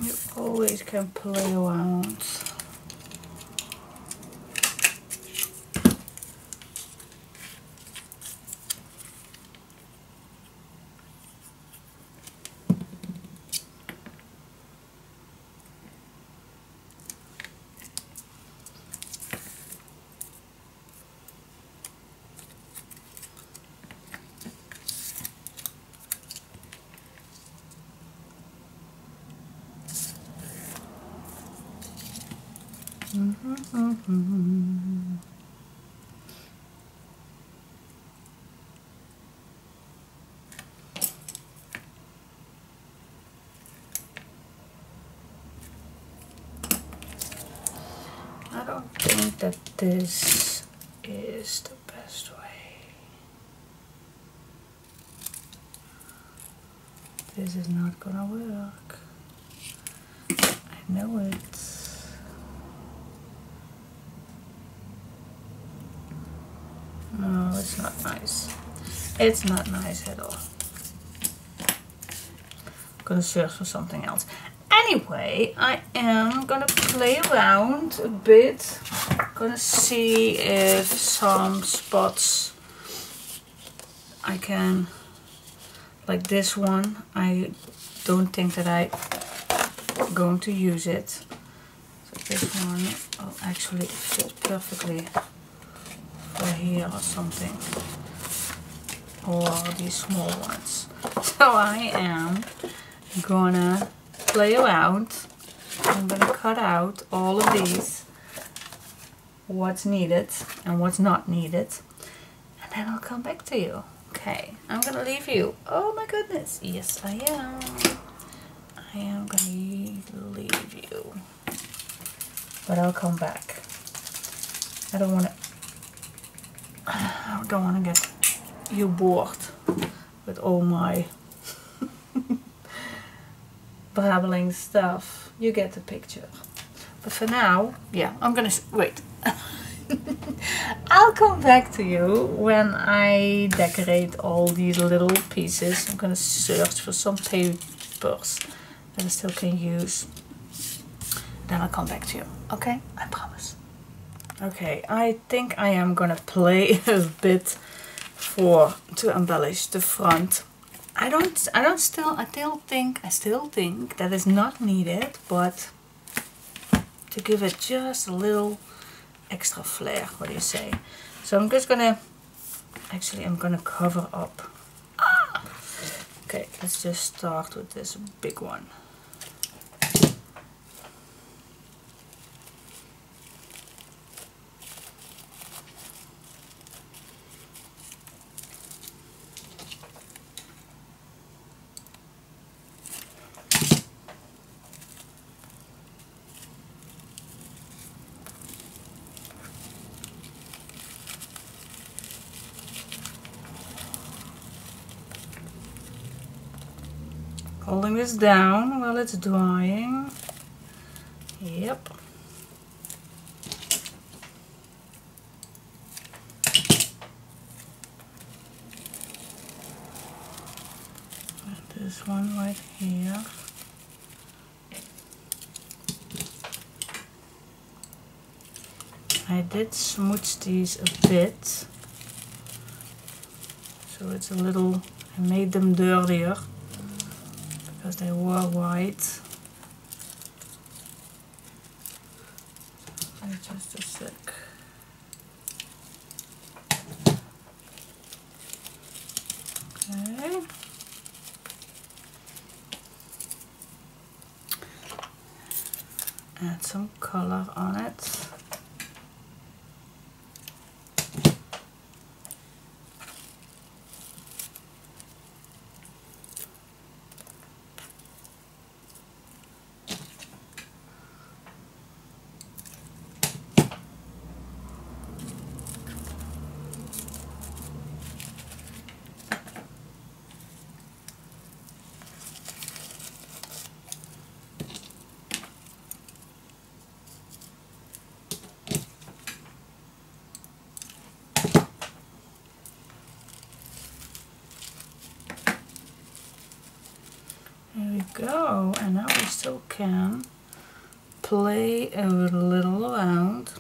You always can play around. I don't think that this is the best way. This is not gonna work. know it. No, it's not nice. It's not nice at all. I'm gonna search for something else. Anyway, I am gonna play around a bit. Gonna see if some spots I can, like this one, I don't think that I'm going to use it. So this one will actually fit perfectly for here or something. Or these small ones. So I am gonna play around. I'm gonna cut out all of these, what's needed and what's not needed, and then I'll come back to you. Okay, I'm gonna leave you. Oh my goodness, yes I am. I am gonna leave you, but I'll come back. I don't wanna get you bored with all my babbling stuff. You get the picture. But for now, yeah, I'm gonna wait. I'll come back to you when I decorate all these little pieces. I'm gonna search for some papers that I still can use. Then I'll come back to you. Okay? I promise. Okay, I think I am gonna play a bit to embellish the front. I still think that is not needed, but to give it just a little extra flair, what do you say? So I'm just gonna, actually I'm gonna cover up. Okay, let's just start with this big one. Holding this down while it's drying. Yep. And this one right here. I did smooch these a bit, so it's a little, I made them dirtier because they were white. Wait just a sec. Okay. Add some color on it. There we go, and now we still can play a little around.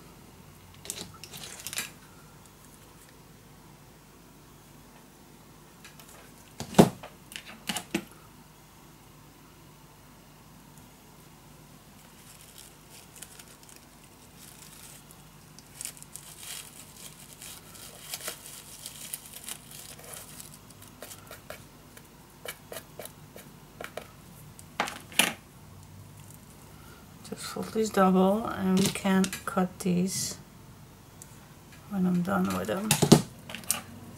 Just fold these double and we can cut these when I'm done with them.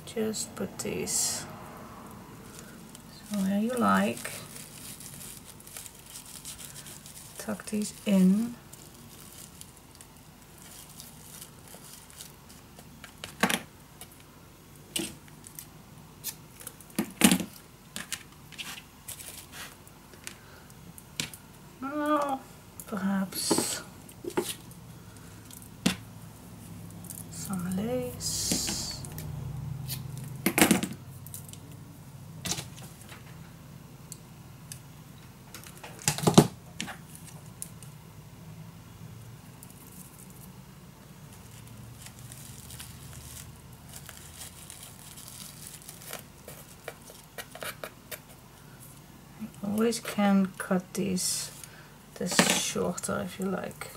Just put these so where you like. Tuck these in. Oops. Some lace. You always can cut this shorter if you like.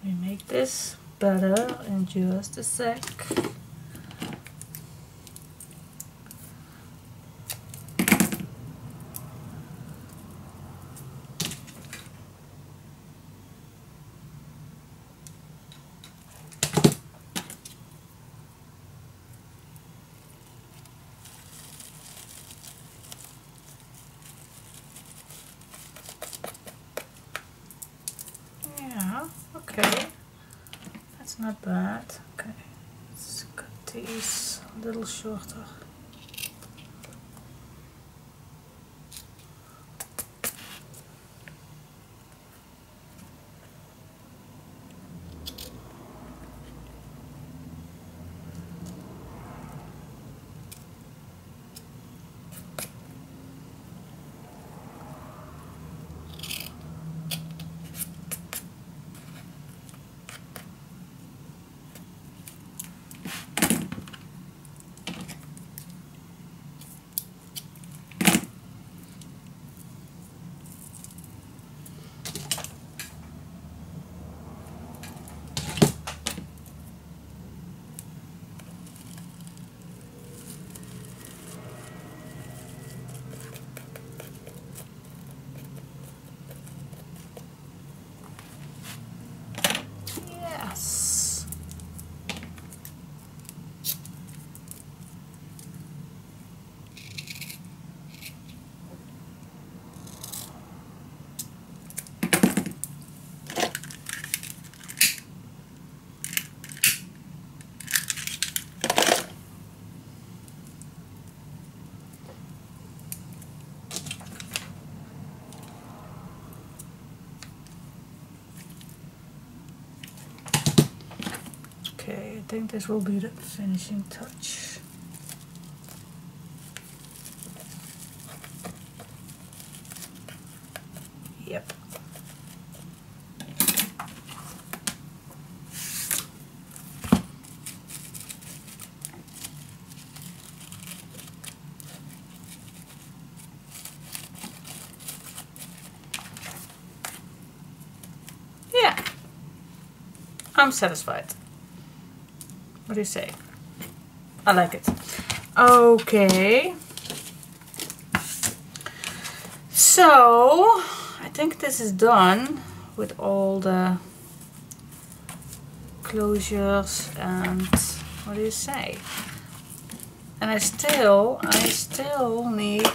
We make this better in just a sec. Yeah, okay. That's not bad. Okay, let's cut these a little shorter. Yes. Okay, I think this will be the finishing touch. Yep. Yeah. I'm satisfied. What do you say? I like it. Okay. So, I think this is done with all the closures and what do you say? And I still need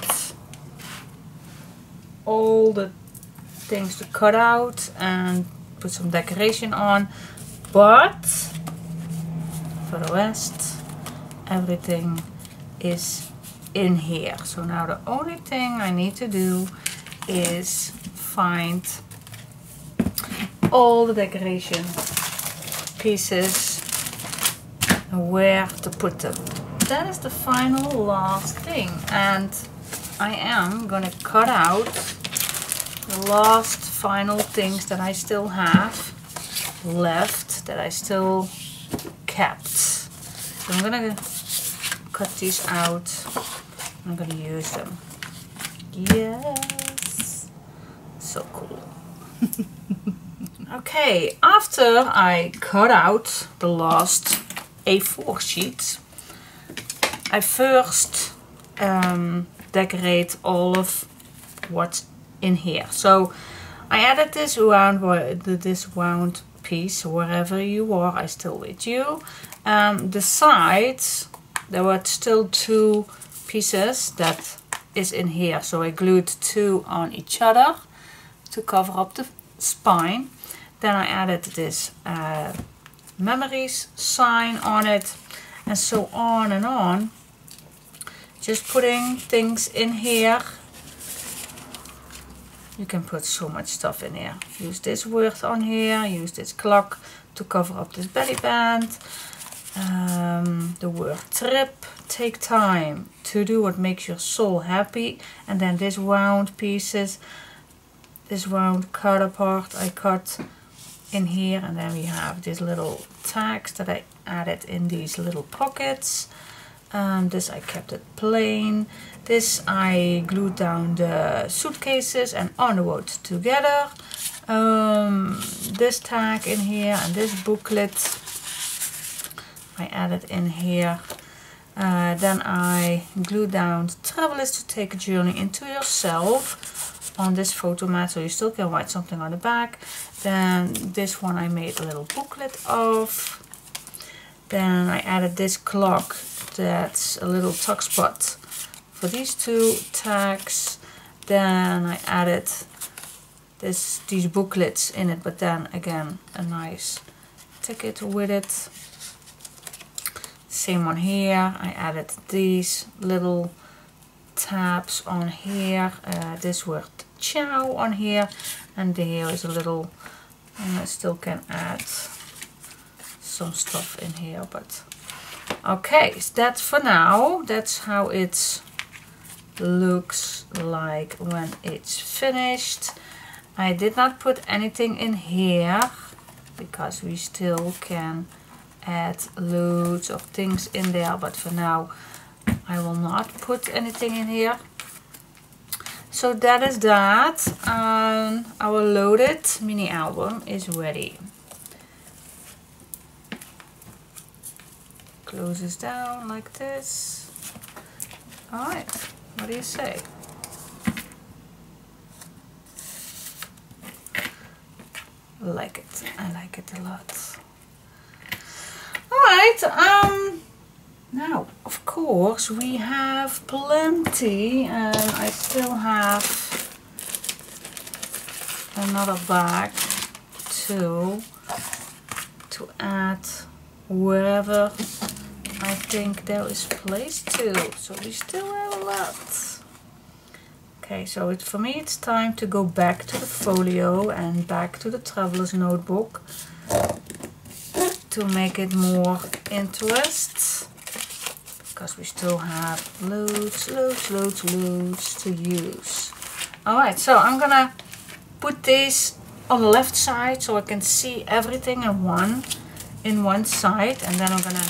all the things to cut out and put some decoration on, but for the rest everything is in here. So now the only thing I need to do is find all the decoration pieces and where to put them. That is the final last thing, and I am gonna cut out the last final things that I still have left, that I still kept. So I'm gonna cut these out. I'm gonna use them. Yes, so cool. Okay, after I cut out the last A4 sheets, I first decorate all of what's in here. So I added this round piece. Wherever you are, I still with you. The sides there were still 2 pieces that is in here, so I glued 2 on each other to cover up the spine. Then I added this memories sign on it, and so on and on, just putting things in here. You can put so much stuff in here. Use this word on here, use this clock to cover up this belly band. The word trip, take time to do what makes your soul happy. And then this round pieces, this round cutter part I cut in here. And then we have these little tags that I added in these little pockets. This I kept it plain. This I glued down the suitcases and on the road together. This tag in here and this booklet I added in here. Then I glued down the travel is to take a journey into yourself on this photo mat, so you still can write something on the back. Then this one I made a little booklet of. Then I added this clock, that's a little tuck spot for these 2 tags. Then I added these booklets in it, but then again a nice ticket with it. Same one here, I added these little tabs on here, this word ciao on here, and here is a little, I still can add some stuff in here, but okay, so that's for now. That's how it looks like when it's finished. I did not put anything in here because we still can add loads of things in there, but for now I will not put anything in here. So that is that. Our loaded mini album is ready. Closes down like this. Alright, what do you say? I like it. I like it a lot. Alright, now of course we have plenty, and I still have another bag to add wherever I think there is place to. So we still have a lot. Okay, so for me it's time to go back to the folio and back to the traveler's notebook to make it more interest, because we still have loads to use. Alright, so I'm gonna put these on the left side so I can see everything in one side, and then I'm gonna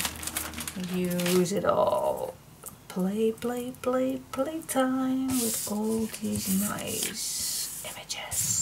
use it all. Play time with all these nice images.